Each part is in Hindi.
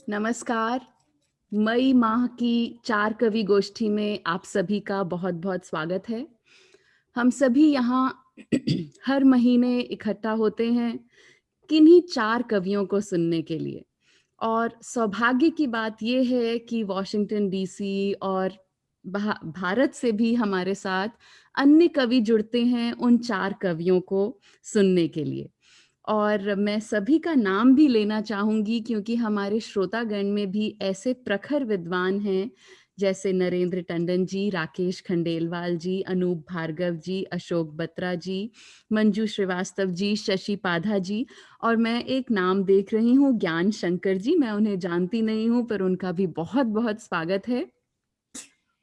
नमस्कार। मई माह की चार कवि गोष्ठी में आप सभी का बहुत बहुत स्वागत है। हम सभी यहाँ हर महीने इकट्ठा होते हैं किन्हीं चार कवियों को सुनने के लिए। और सौभाग्य की बात यह है कि वॉशिंगटन डीसी और भारत से भी हमारे साथ अन्य कवि जुड़ते हैं उन चार कवियों को सुनने के लिए। और मैं सभी का नाम भी लेना चाहूँगी क्योंकि हमारे श्रोतागण में भी ऐसे प्रखर विद्वान हैं जैसे नरेंद्र टंडन जी, राकेश खंडेलवाल जी, अनूप भार्गव जी, अशोक बत्रा जी, मंजू श्रीवास्तव जी, शशि पाधा जी। और मैं एक नाम देख रही हूँ, ज्ञान शंकर जी। मैं उन्हें जानती नहीं हूँ पर उनका भी बहुत बहुत स्वागत है।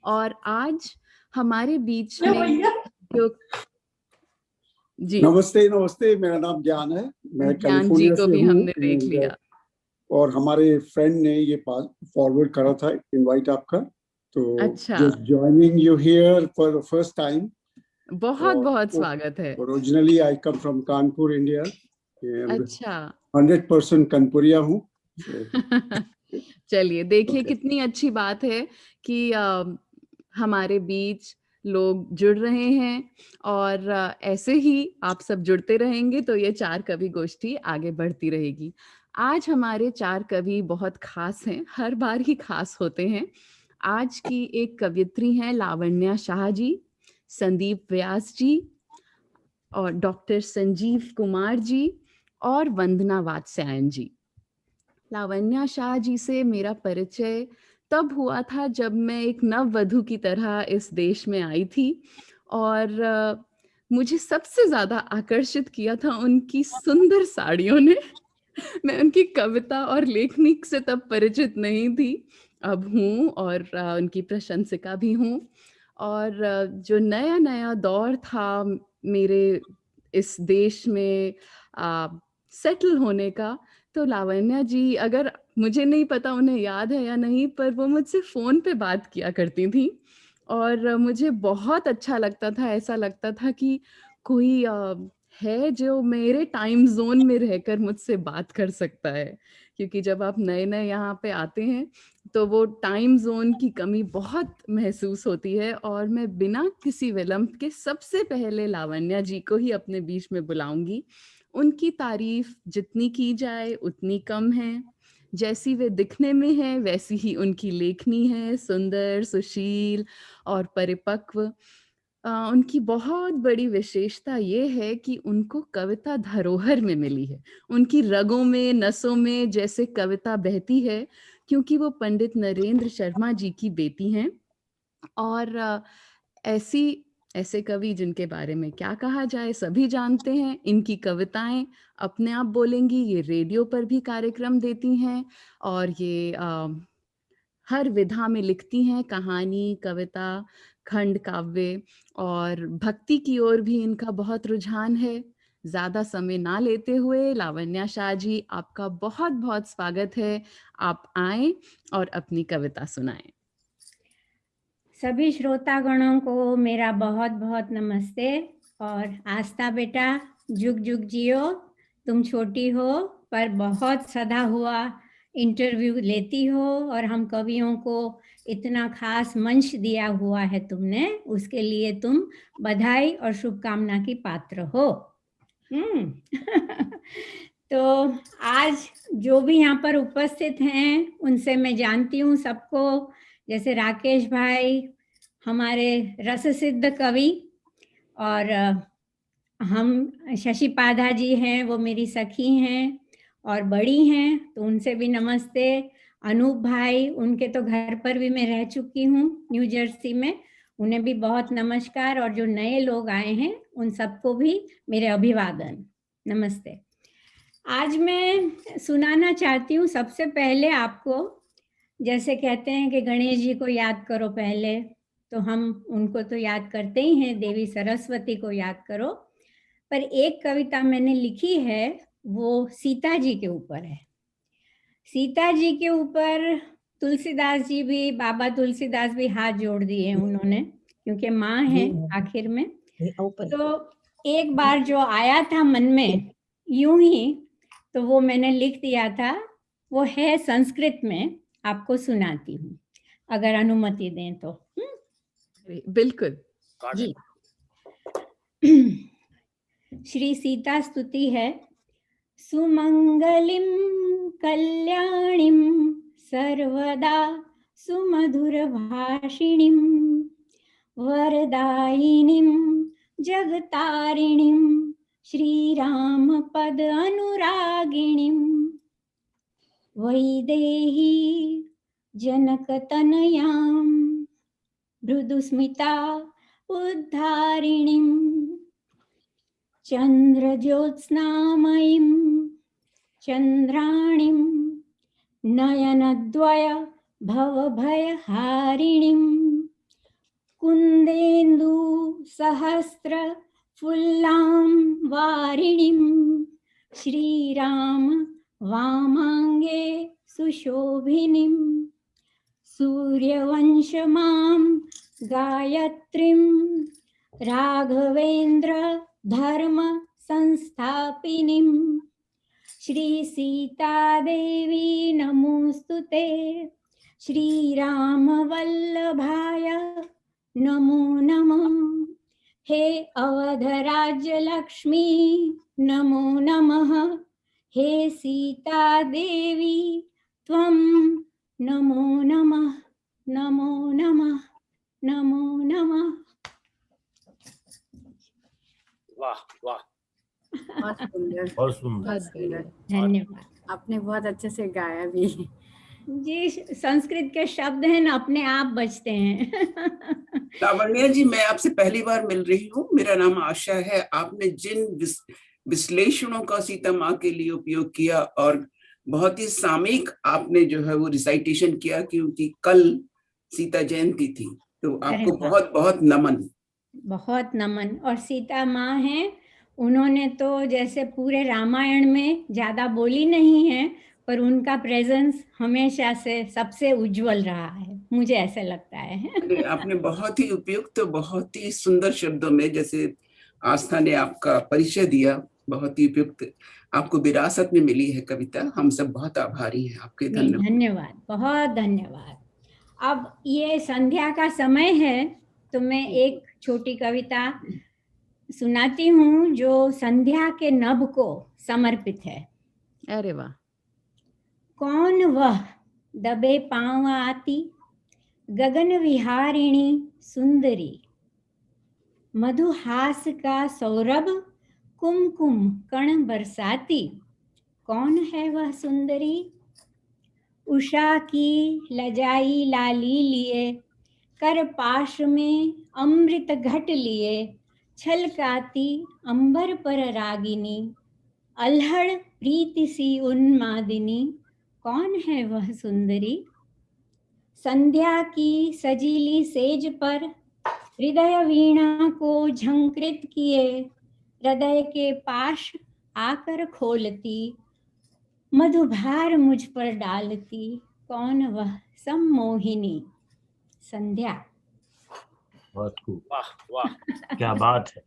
और आज हमारे बीच में जो जी, नमस्ते नमस्ते, मेरा नाम ज्ञान है। मैं ज्ञान जी कैलिफोर्निया को से भी हूँ। हमने देख लिया। और हमारे फ्रेंड ने ये फॉरवर्ड करा था इनवाइट आपका, तो अच्छा, just joining you here for the first time. बहुत और बहुत स्वागत है। Originally I come from Kanpur, India, and अच्छा 100% कानपुरिया हूँ। चलिए, देखिए ओके, कितनी अच्छी बात है कि हमारे बीच लोग जुड़ रहे हैं। और ऐसे ही आप सब जुड़ते रहेंगे तो ये चार कवि गोष्ठी आगे बढ़ती रहेगी। आज हमारे चार कवि बहुत खास हैं, हर बार ही खास होते हैं। आज की एक कवियत्री हैं लावण्या शाह जी, संदीप व्यास जी, और डॉक्टर संजीव कुमार जी, और वंदना वात्स्यायन जी। लावण्या शाह जी से मेरा परिचय तब हुआ था जब मैं एक नववधू की तरह इस देश में आई थी। और मुझे सबसे ज़्यादा आकर्षित किया था उनकी सुंदर साड़ियों ने। मैं उनकी कविता और लेखनी से तब परिचित नहीं थी, अब हूँ, और उनकी प्रशंसिका भी हूँ। और जो नया नया दौर था मेरे इस देश में सेटल होने का, तो लावण्या जी, अगर मुझे नहीं पता उन्हें याद है या नहीं, पर वो मुझसे फ़ोन पे बात किया करती थी। और मुझे बहुत अच्छा लगता था, ऐसा लगता था कि कोई है जो मेरे टाइम ज़ोन में रहकर मुझसे बात कर सकता है। क्योंकि जब आप नए-नए यहाँ पे आते हैं, तो वो टाइम ज़ोन की कमी बहुत महसूस होती है। और मैं बिना किसी विलंब के सबसे पहले लावण्या जी को ही अपने बीच में बुलाऊँगी। उनकी तारीफ़ जितनी की जाए उतनी कम है। जैसी वे दिखने में हैं, वैसी ही उनकी लेखनी है, सुंदर, सुशील और परिपक्व। उनकी बहुत बड़ी विशेषता ये है कि उनको कविता धरोहर में मिली है। उनकी रगों में, नसों में जैसे कविता बहती है, क्योंकि वो पंडित नरेंद्र शर्मा जी की बेटी हैं। और ऐसी ऐसे कवि जिनके बारे में क्या कहा जाए, सभी जानते हैं। इनकी कविताएँ अपने आप बोलेंगी, ये रेडियो पर भी कार्यक्रम देती हैं। और ये हर विधा में लिखती हैं, कहानी, कविता, खंड काव्य, और भक्ति की ओर भी इनका बहुत रुझान है। ज़्यादा समय ना लेते हुए लावण्या शाह जी, आपका बहुत-बहुत स्वागत है। आप आएँ और अपनी कविता सुनाएँ। सभी श्रोतागणों को मेरा बहुत बहुत नमस्ते। और आस्था बेटा, जुग जुग जियो। तुम छोटी हो पर बहुत सदा हुआ इंटरव्यू लेती हो, और हम कवियों को इतना खास मंच दिया हुआ है तुमने, उसके लिए तुम बधाई और शुभकामना की पात्र हो। तो आज जो भी यहाँ पर उपस्थित हैं उनसे मैं जानती हूँ सबको, जैसे राकेश भाई हमारे रस सिद्ध कवि, और हम शशि पाधा जी हैं, वो मेरी सखी हैं और बड़ी हैं, तो उनसे भी नमस्ते। अनूप भाई, उनके तो घर पर भी मैं रह चुकी हूँ न्यू जर्सी में, उन्हें भी बहुत नमस्कार। और जो नए लोग आए हैं उन सबको भी मेरे अभिवादन, नमस्ते। आज मैं सुनाना चाहती हूँ सबसे पहले आपको, जैसे कहते हैं कि गणेश जी को याद करो पहले, तो हम उनको तो याद करते ही हैं, देवी सरस्वती को याद करो। पर एक कविता मैंने लिखी है, वो सीता जी के ऊपर है। सीता जी के ऊपर तुलसीदास जी भी, बाबा तुलसीदास भी हाथ जोड़ दिए उन्होंने, क्योंकि माँ है आखिर में। तो एक बार जो आया था मन में यूं ही, तो वो मैंने लिख दिया था वो है संस्कृत में, आपको सुनाती हूँ अगर अनुमति दें तो। बिल्कुल जी। श्री सीता स्तुति है। सुमंगलिं कल्याणिं सर्वदा सुमधुरभाषिणीं वरदायिनीं जगतारिणीं श्रीरामपद अनुरागिणीं वैदेही जनकतनयां मृदुस्मिता उद्धारिणीं चन्द्रज्योत्स्नामयीं चन्द्राणीं नयनद्वय भवभयहारिणीं कुन्देन्दु सहस्र फुल्लां वारिणीं श्रीराम वामाङ्गे सुशोभिनीं सूर्यवंशमां गायत्रीं राघवेन्द्र धर्म संस्थापिनीं श्री सीता देवी नमोस्तुते श्रीराम वल्लभाय नमो नमः। हे अवध राज्य लक्ष्मी नमो नमः। हे सीता देवी त्वं नमो नमः नमो नमः नमो नमः। वाह वाह, बहुत सुंदर, बहुत सुंदर। बहुत सुंदर। धन्यवाद। आपने बहुत अच्छे से गाया भी। जी, संस्कृत के शब्द हैं ना, अपने आप बजते हैं। लावण्या जी, मैं आपसे पहली बार मिल रही हूँ। मेरा नाम आशा है। आपने जिन विश्लेषणों का सीता माँ के लिए उपयोग किया और बहुत ही सामयिक आपने जो है वो रिसाइटेशन किया, क्योंकि कल सीता जयंती थी, तो आपको बहुत बहुत नमन। बहुत नमन। और सीता माँ हैं, उन्होंने तो जैसे पूरे रामायण में ज्यादा बोली नहीं है, पर उनका प्रेजेंस हमेशा से सबसे उज्जवल रहा है, मुझे ऐसा लगता है। आपने बहुत ही उपयुक्त, बहुत ही सुंदर शब्दों में, जैसे आस्था ने आपका परिचय दिया, बहुत ही उपयुक्त आपको विरासत में मिली है कविता। हम सब बहुत आभारी हैं आपके। धन्यवाद। धन्यवाद, बहुत धन्यवाद। अब ये संध्या का समय है, तो मैं एक छोटी कविता सुनाती हूँ जो संध्या के नभ को समर्पित है। अरे वाह। कौन वह दबे पांव आती गगन विहारिणी सुंदरी, मधुहास का सौरभ कुमकुम कण बरसाती। कौन है वह सुंदरी? उषा की लजाई लाली लिए, कर पाश में अमृत घट लिए, छलकाती अंबर पर रागिनी, अल्हड़ प्रीति सी उन्मादिनी। कौन है वह सुंदरी? संध्या की सजीली सेज पर हृदय वीणा को झंकृत किए, हृदय के पाश आकर खोलती, मधुभार मुझ पर डालती। कौन वह सम्मोहिनी? संध्या। बहुत खूब, वाह वाह, क्या बात है।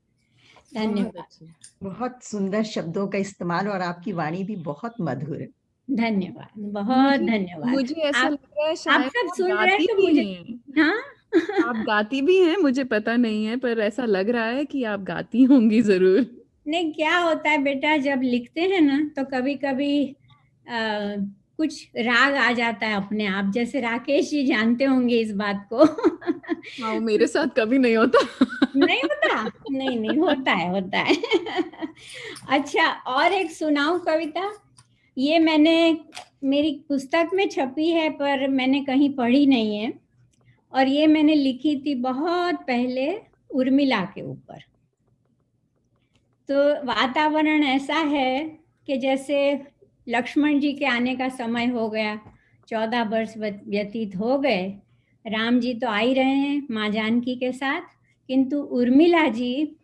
धन्यवाद। बहुत सुंदर शब्दों का इस्तेमाल, और आपकी वाणी भी बहुत मधुर है। धन्यवाद, बहुत धन्यवाद। मुझे ऐसा लग रहा है आप शायद सब आप सुन रहे हैं गाती तो भी मुझे, हैं। हाँ। आप गाती भी हैं, मुझे पता नहीं है, पर ऐसा लग रहा है कि आप गाती होंगी जरूर। नहीं, क्या होता है बेटा, जब लिखते हैं ना तो कभी कभी कुछ राग आ जाता है अपने आप, जैसे राकेश जी जानते होंगे इस बात को। हाँ, मेरे साथ कभी नहीं होता। नहीं होता? नहीं, होता है, होता है। अच्छा, और एक सुनाऊं कविता। ये मैंने मेरी पुस्तक में छपी है, पर मैंने कहीं पढ़ी नहीं है, और ये मैंने लिखी थी बहुत पहले उर्मिला के ऊपर। तो वातावरण ऐसा है कि जैसे लक्ष्मण जी के आने का समय हो गया, 14 वर्ष व्यतीत हो गए, राम जी तो आ ही रहे हैं माँ जानकी के साथ, किंतु उर्मिला जी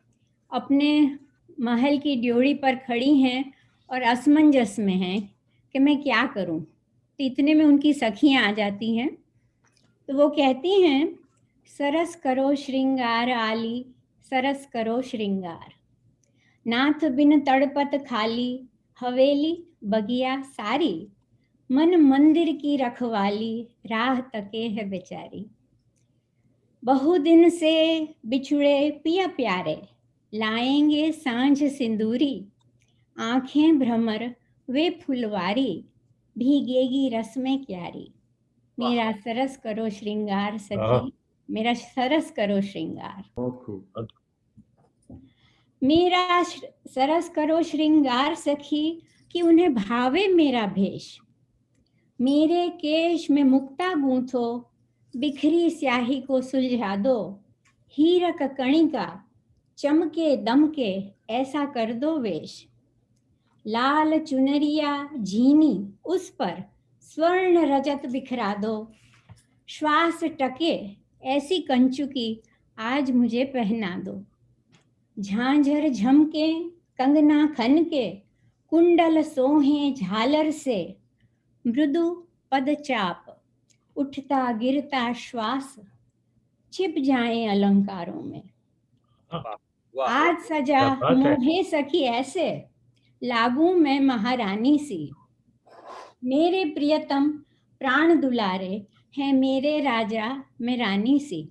अपने महल की ड्योढ़ी पर खड़ी हैं और असमंजस में हैं कि मैं क्या करूं। तो इतने में उनकी सखियां आ जाती हैं, तो वो कहती हैं, सरस करो श्रृंगार आली, सरस करो श्रृंगार, नाथ बिन तड़पत खाली, हवेली बगिया सारी, मन मंदिर की रखवाली राह तके है बेचारी। बहु दिन से बिछुड़े पिया प्यारे, लाएंगे सांझ सिंदूरी। आंखें भ्रमर वे फुलवारी, भीगेगी रस्में क्यारी। मेरा सरस करो श्रृंगार हाँ। सखी, मेरा सरस करो श्रृंगार। बहुत खूब। मेरा सरस करो श्रृंगार सखी, कि उन्हें भावे मेरा भेष। मेरे केश में मुक्ता गूंथो, बिखरी स्याही को सुलझा दो। हीरक कणिका चमके दमके, ऐसा कर दो वेश। लाल चुनरिया झीनी उस पर, स्वर्ण रजत बिखरा दो। श्वास टके ऐसी कंचुकी, आज मुझे पहना दो। झांझर झमके कंगना खनके, कुंडल सोहे झालर से। मृदु पदचाप उठता गिरता श्वास, छिप जाए अलंकारों में। आज सजा क्या बात है। मोहे सखी ऐसे, लागू मैं महारानी सी। मेरे प्रियतम प्राण दुलारे, हैं मेरे राजा मैं रानी सी।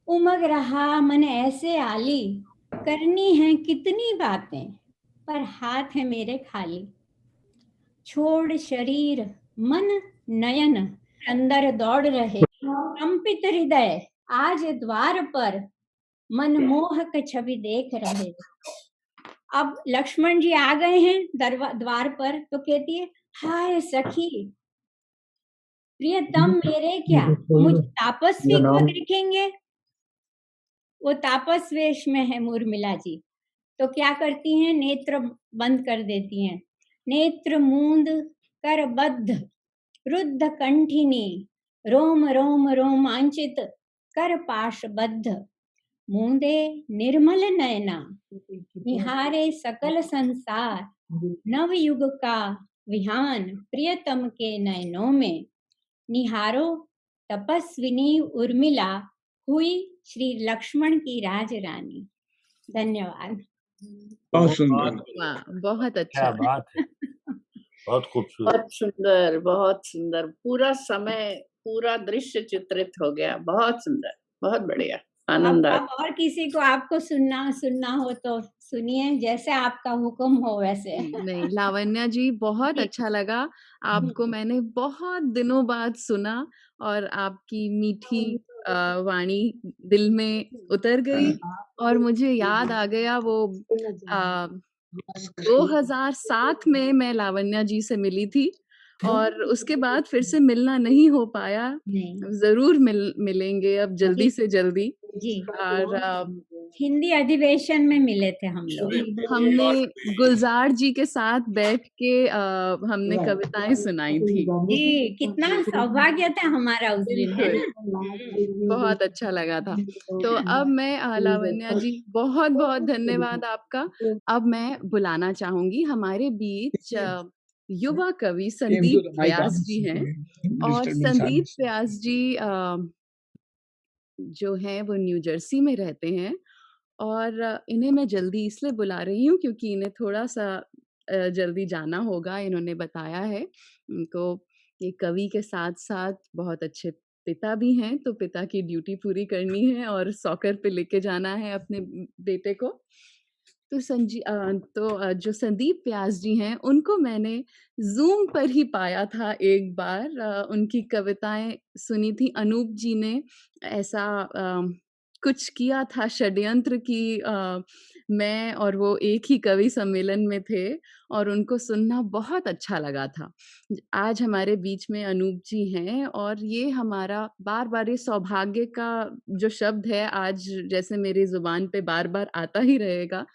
उमग रहा मन ऐसे आली, करनी है कितनी बातें, पर हाथ है मेरे खाली। छोड़ शरीर मन नयन, अंदर दौड़ रहे। कंपित हृदय आज द्वार पर, मनमोहक छवि देख रहे। अब लक्ष्मण जी आ गए हैं द्वार पर, तो कहती है, हाय सखी प्रियतम मेरे क्या, मुझ तापस्वी को देखेंगे। वो तापस वेश में है उर्मिला जी, तो क्या करती हैं, नेत्र बंद कर देती हैं। नेत्र मूंद कर बद्ध रुद्ध कंठिनी, रोम रोम रोमांचित कर पाशबद्ध। मूंदे निर्मल नयना, निहारे सकल संसार। नव युग का विहान प्रियतम के नयनों में। निहारो तपस्विनी उर्मिला, हुई श्री लक्ष्मण की राज रानी। धन्यवाद। बहुत सुंदर। वाह, बहुत क्या अच्छा। बात है, बहुत खूबसूरत। बहुत सुंदर, बहुत सुंदर। पूरा समय, पूरा दृश्य चित्रित हो गया। बहुत सुंदर, बहुत बढ़िया, आनंद आ अब और किसी को आपको सुनना हो तो सुनिए, जैसे आपका हुक्म हो वैसे। नहीं, लावण्या जी बहुत अच्छा लगा। आपको मैंने बहुत दिनों बाद सुना और आपकी मीठी वाणी दिल में उतर गई और मुझे याद आ गया वो 2007 में मैं लावण्या जी से मिली थी और उसके बाद फिर से मिलना नहीं हो पाया। ज़रूर मिलेंगे अब जल्दी से जल्दी। जी, और हिंदी अधिवेशन में मिले थे हम लोग। हमने गुलजार जी के साथ बैठ के हमने कविताएं सुनाई थी। जी, कितना सौभाग्य था हमारा उस दिन, है ना? बहुत अच्छा लगा था। तो अब मैं लावण्या जी बहुत-बहुत धन्यवाद आपका। अब मैं बुलाना चाहूँगी हमारे बीच युवा कवि संदीप व्यास जी हैं और संदीप व्यास जी जो हैं वो न्यू जर्सी में रहते हैं और इन्हें मैं जल्दी इसलिए बुला रही हूँ क्योंकि इन्हें थोड़ा-सा जल्दी जाना होगा। इन्होंने बताया है उनको ये कवि के साथ-साथ बहुत अच्छे पिता भी हैं, तो पिता की ड्यूटी पूरी करनी है और सॉकर पे लेके जाना है अपने बेटे को। तो जो संदीप व्यास जी हैं, उनको मैंने ज़ूम पर ही पाया था एक बार। उनकी कविताएँ सुनी थी। अनूप जी ने ऐसा कुछ किया था षड्यंत्र कि मैं और वो एक ही कवि सम्मेलन में थे और उनको सुनना बहुत अच्छा लगा था। आज हमारे बीच में अनूप जी हैं और ये हमारा बार-बार ये सौभाग्य का जो शब्द है आज जैसे मेरी ज़ुबान पे बार-बार आता ही रहेगा।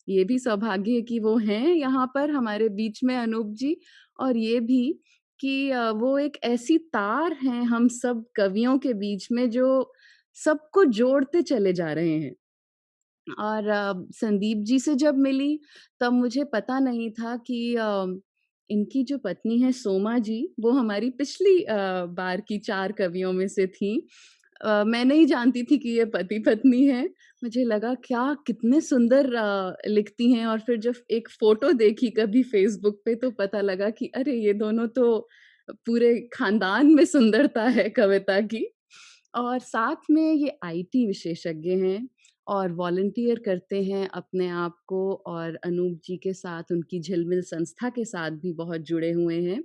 ये भी सौभाग्य है कि वो हैं यहाँ पर हमारे बीच में अनूप जी और ये भी कि वो एक ऐसी तार हैं हम सब कवियों के बीच में जो सबको जोड़ते चले जा रहे हैं। और संदीप जी से जब मिली तब मुझे पता नहीं था कि इनकी जो पत्नी है सोमा जी वो हमारी पिछली बार की 4 कवियों में से थीं। मैं नहीं जानती थी कि ये पति-पत्नी हैं। मुझे लगा क्या कितने सुंदर लिखती हैं और फिर जब एक फ़ोटो देखी कभी फ़ेसबुक पे तो पता लगा कि अरे! ये दोनों तो पूरे ख़ानदान में सुंदरता है कविता की। और साथ में ये आईटी विशेषज्ञ हैं और वॉलंटियर करते हैं अपने आप को और अनूप जी के साथ उनकी झिलमिल संस्था के साथ भी बहुत जुड़े हुए हैं।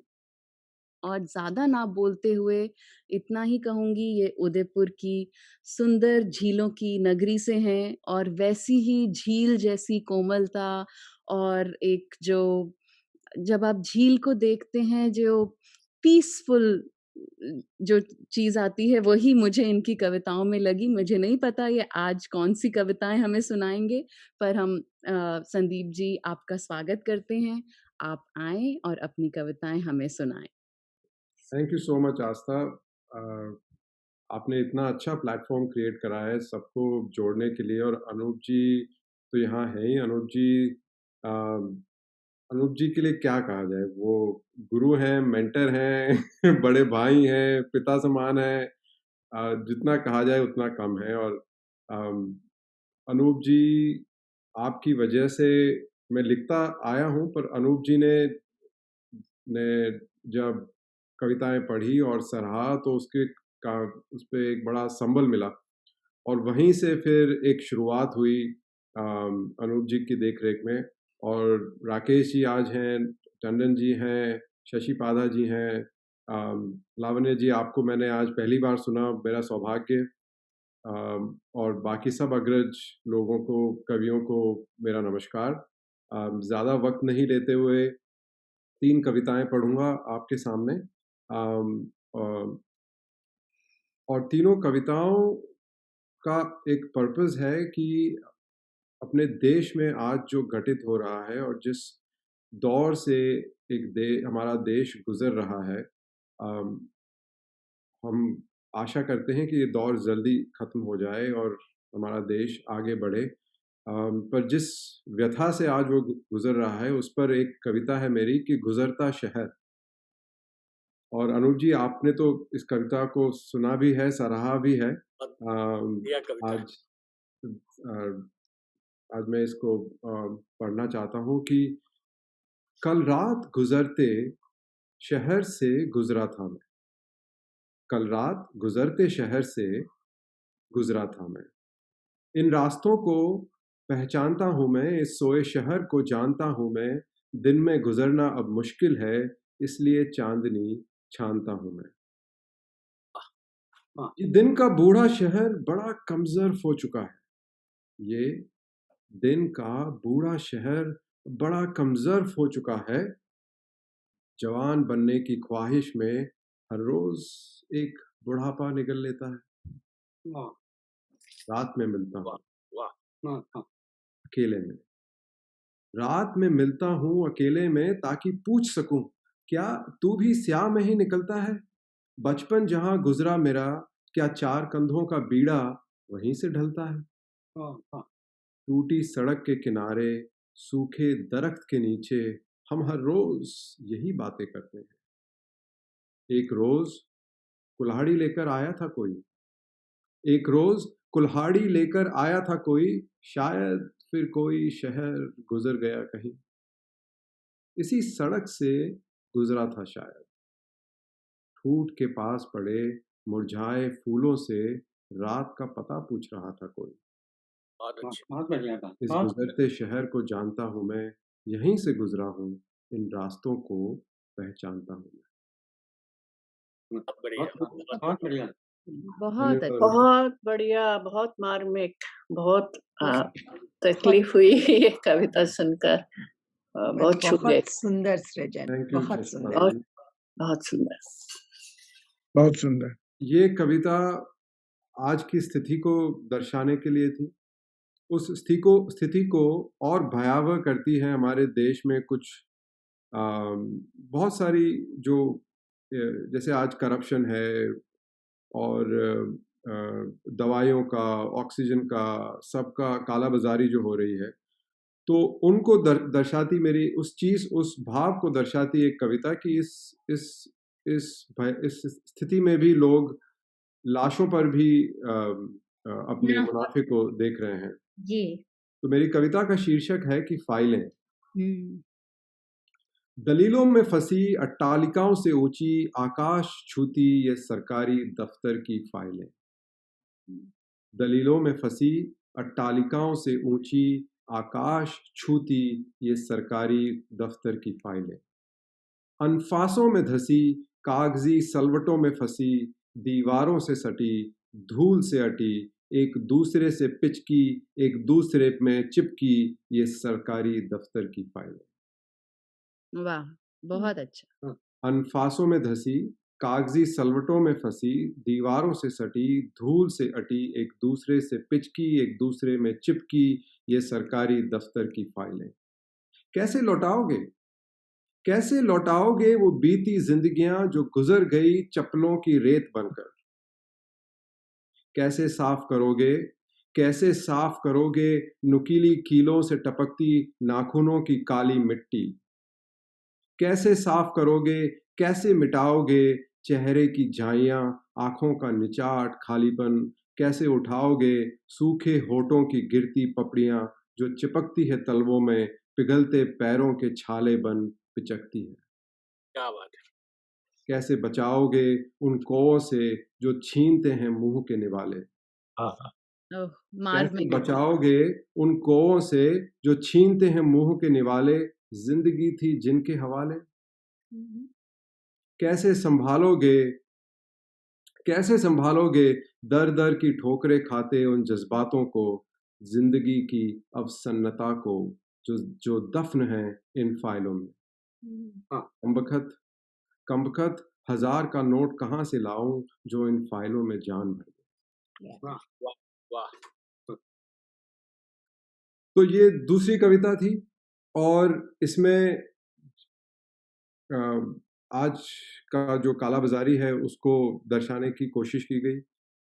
और ज़्यादा ना बोलते हुए इतना ही कहूँगी ये उदयपुर की सुंदर झीलों की नगरी से हैं और वैसी ही झील जैसी कोमलता और एक जो जब आप झील को देखते हैं जो पीसफुल जो चीज़ आती है वही मुझे इनकी कविताओं में लगी। मुझे नहीं पता ये आज कौन-सी कविताएँ हमें सुनाएँगे पर हम संदीप जी आपका स्वागत करते हैं। आप आएँ और अपनी कविताएँ हमें सुनाएँ। थैंक यू सो मच आस्था। आपने इतना अच्छा प्लेटफॉर्म क्रिएट करा है सबको जोड़ने के लिए और अनूप जी तो यहाँ है ही। अनूप जी के लिए क्या कहा जाए, वो गुरु हैं, मेंटर हैं बड़े भाई हैं, पिता समान हैं। जितना कहा जाए उतना कम है। और अनूप जी आपकी वजह से मैं लिखता आया हूँ, पर अनूप जी ने जब कविताएं पढ़ी और सराहा तो उस पे एक बड़ा संबल मिला और वहीं से फिर एक शुरुआत हुई अनूप जी की देखरेख में। और राकेश जी आज हैं, टंडन जी हैं, शशि पाधा जी हैं, लावण्य जी आपको मैंने आज पहली बार सुना, मेरा सौभाग्य। और बाकी सब अग्रज लोगों को, कवियों को मेरा नमस्कार। ज़्यादा वक्त नहीं लेते हुए 3 कविताएं पढ़ूंगा आपके सामने। और तीनों कविताओं का एक पर्पस है कि अपने देश में आज जो घटित हो रहा है और जिस दौर से हमारा देश गुजर रहा है, हम आशा करते हैं कि ये दौर जल्दी खत्म हो जाए और हमारा देश आगे बढ़े। पर जिस व्यथा से आज वो गुजर रहा है उस पर एक कविता है मेरी कि गुजरता शहर। और अनूप जी आपने तो इस कविता को सुना भी है, सराहा भी है। आज मैं इसको पढ़ना चाहता हूँ कि कल रात गुजरते शहर से गुजरा था मैं। कल रात गुजरते शहर से गुजरा था मैं। इन रास्तों को पहचानता हूँ मैं, इस सोए शहर को जानता हूँ मैं। दिन में गुजरना अब मुश्किल है, इसलिए चांदनी छानता हूँ मैं। ये दिन का बूढ़ा शहर बड़ा कमजोर हो चुका है। ये दिन का बूढ़ा शहर बड़ा कमजोर हो चुका है। जवान बनने की ख्वाहिश में हर रोज एक बुढ़ापा निकल लेता है। रात में मिलता हूँ अकेले में। रात में मिलता हूँ अकेले में ताकि पूछ सकूं, क्या तू भी स्याह में ही निकलता है? बचपन जहां गुजरा मेरा, क्या 4 कंधों का बीड़ा वहीं से ढलता है? टूटी सड़क के किनारे, सूखे दरख्त के नीचे हम हर रोज यही बातें करते हैं। एक रोज कुल्हाड़ी लेकर आया था कोई, एक रोज कुल्हाड़ी लेकर आया था कोई, शायद फिर कोई शहर गुजर गया कहीं। इसी सड़क से गुजरा था शायद। ठूठ के पास पड़े मुरझाए फूलों से रात का पता पूछ रहा था कोई। बहुत बढ़िया बात। इस गुजरते शहर को जानता हूँ मैं, यहीं से गुजरा हूँ, इन रास्तों को पहचानता हूँ मैं। बहुत बढ़िया। बहुत बढ़िया, बहुत मार्मिक, बहुत तकलीफ हुई ये कविता सुनकर। बहुत छू गए। सुंदर सृजन, बहुत सुंदर, बहुत सुंदर, बहुत सुंदर। ये कविता आज की स्थिति को दर्शाने के लिए थी। उस स्थिति को और भयावह करती है हमारे देश में कुछ बहुत सारी जो जैसे आज करप्शन है और दवाइयों का, ऑक्सीजन का, सबका काला बाजारी जो हो रही है, तो उनको दर्शाती मेरी उस भाव को दर्शाती एक कविता कि इस स्थिति में भी लोग लाशों पर भी अपने मुनाफे को देख रहे हैं। जी। तो मेरी कविता का शीर्षक है कि फाइलें। दलीलों में फंसी अट्टालिकाओं से ऊंची आकाश छूती ये सरकारी दफ्तर की फाइलें। दलीलों में फंसी अट्टालिकाओं से ऊंची आकाश छूती ये सरकारी दफ्तर की फाइलें। अनफासों में धसी कागजी सलवटों में फंसी दीवारों से सटी धूल से अटी एक दूसरे से पिचकी एक दूसरे में चिपकी ये सरकारी दफ्तर की फाइलें। वाह, बहुत अच्छा। अनफासों में धसी कागजी सलवटों में फंसी दीवारों से सटी धूल से अटी एक दूसरे से पिचकी एक दूसरे में चिपकी ये सरकारी दफ्तर की फाइलें। कैसे लौटाओगे, कैसे लौटाओगे वो बीती जिंदगियां जो गुजर गई चप्पलों की रेत बनकर। कैसे साफ करोगे, कैसे साफ करोगे नुकीली कीलों से टपकती नाखूनों की काली मिट्टी। कैसे साफ करोगे, कैसे मिटाओगे चेहरे की झाइयां आंखों का निचाट खालीपन। कैसे उठाओगे सूखे होठों की गिरती पपड़ियां जो चिपकती है तलवों में पिघलते पैरों के छाले बन पिचकती है। क्या बात है। कैसे बचाओगे उन कौओं से जो छीनते हैं मुंह के निवाले। कैसे बचाओगे उन कौओं से जो छीनते हैं मुंह के निवाले जिंदगी थी जिनके हवाले। कैसे संभालोगे, कैसे संभालोगे दर दर की ठोकरें खाते उन जज्बातों को जिंदगी की अवसन्नता को जो दफन है इन फाइलों में। कमबख्त हजार का नोट कहाँ से लाऊं जो इन फाइलों में जान भर दे। वाह वाह वाह। तो ये दूसरी कविता थी और इसमें आज का जो कालाबाजारी है उसको दर्शाने की कोशिश की गई,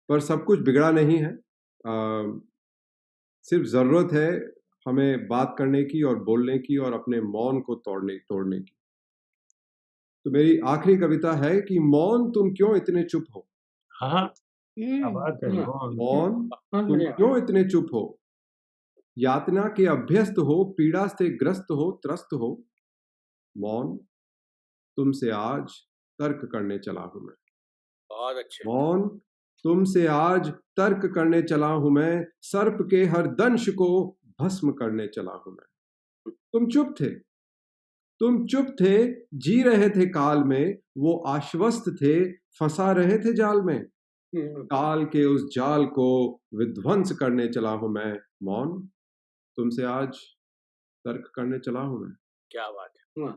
पर सब कुछ बिगड़ा नहीं है। सिर्फ ज़रूरत है हमें बात करने की और बोलने की और अपने मौन को तोड़ने की। तो मेरी आखिरी कविता है कि मौन तुम क्यों इतने चुप हो। हाँ, मौन तुम क्यों इतने चुप हो। यातना के अभ्यस्त हो, पीड़ा से ग्रस्त हो, त्रस्त हो। मौन तुमसे आज तर्क करने चला हूं मैं। बहुत अच्छे। मौन तुमसे आज तर्क करने चला हूं मैं, सर्प के हर दंश को भस्म करने चला हूं मैं। तुम चुप थे, तुम चुप थे, जी रहे थे काल में, वो आश्वस्त थे, फंसा रहे थे जाल में। काल के उस जाल को विध्वंस करने चला हूं मैं। मौन तुमसे आज तर्क करने चला हूं मैं। क्या बात है।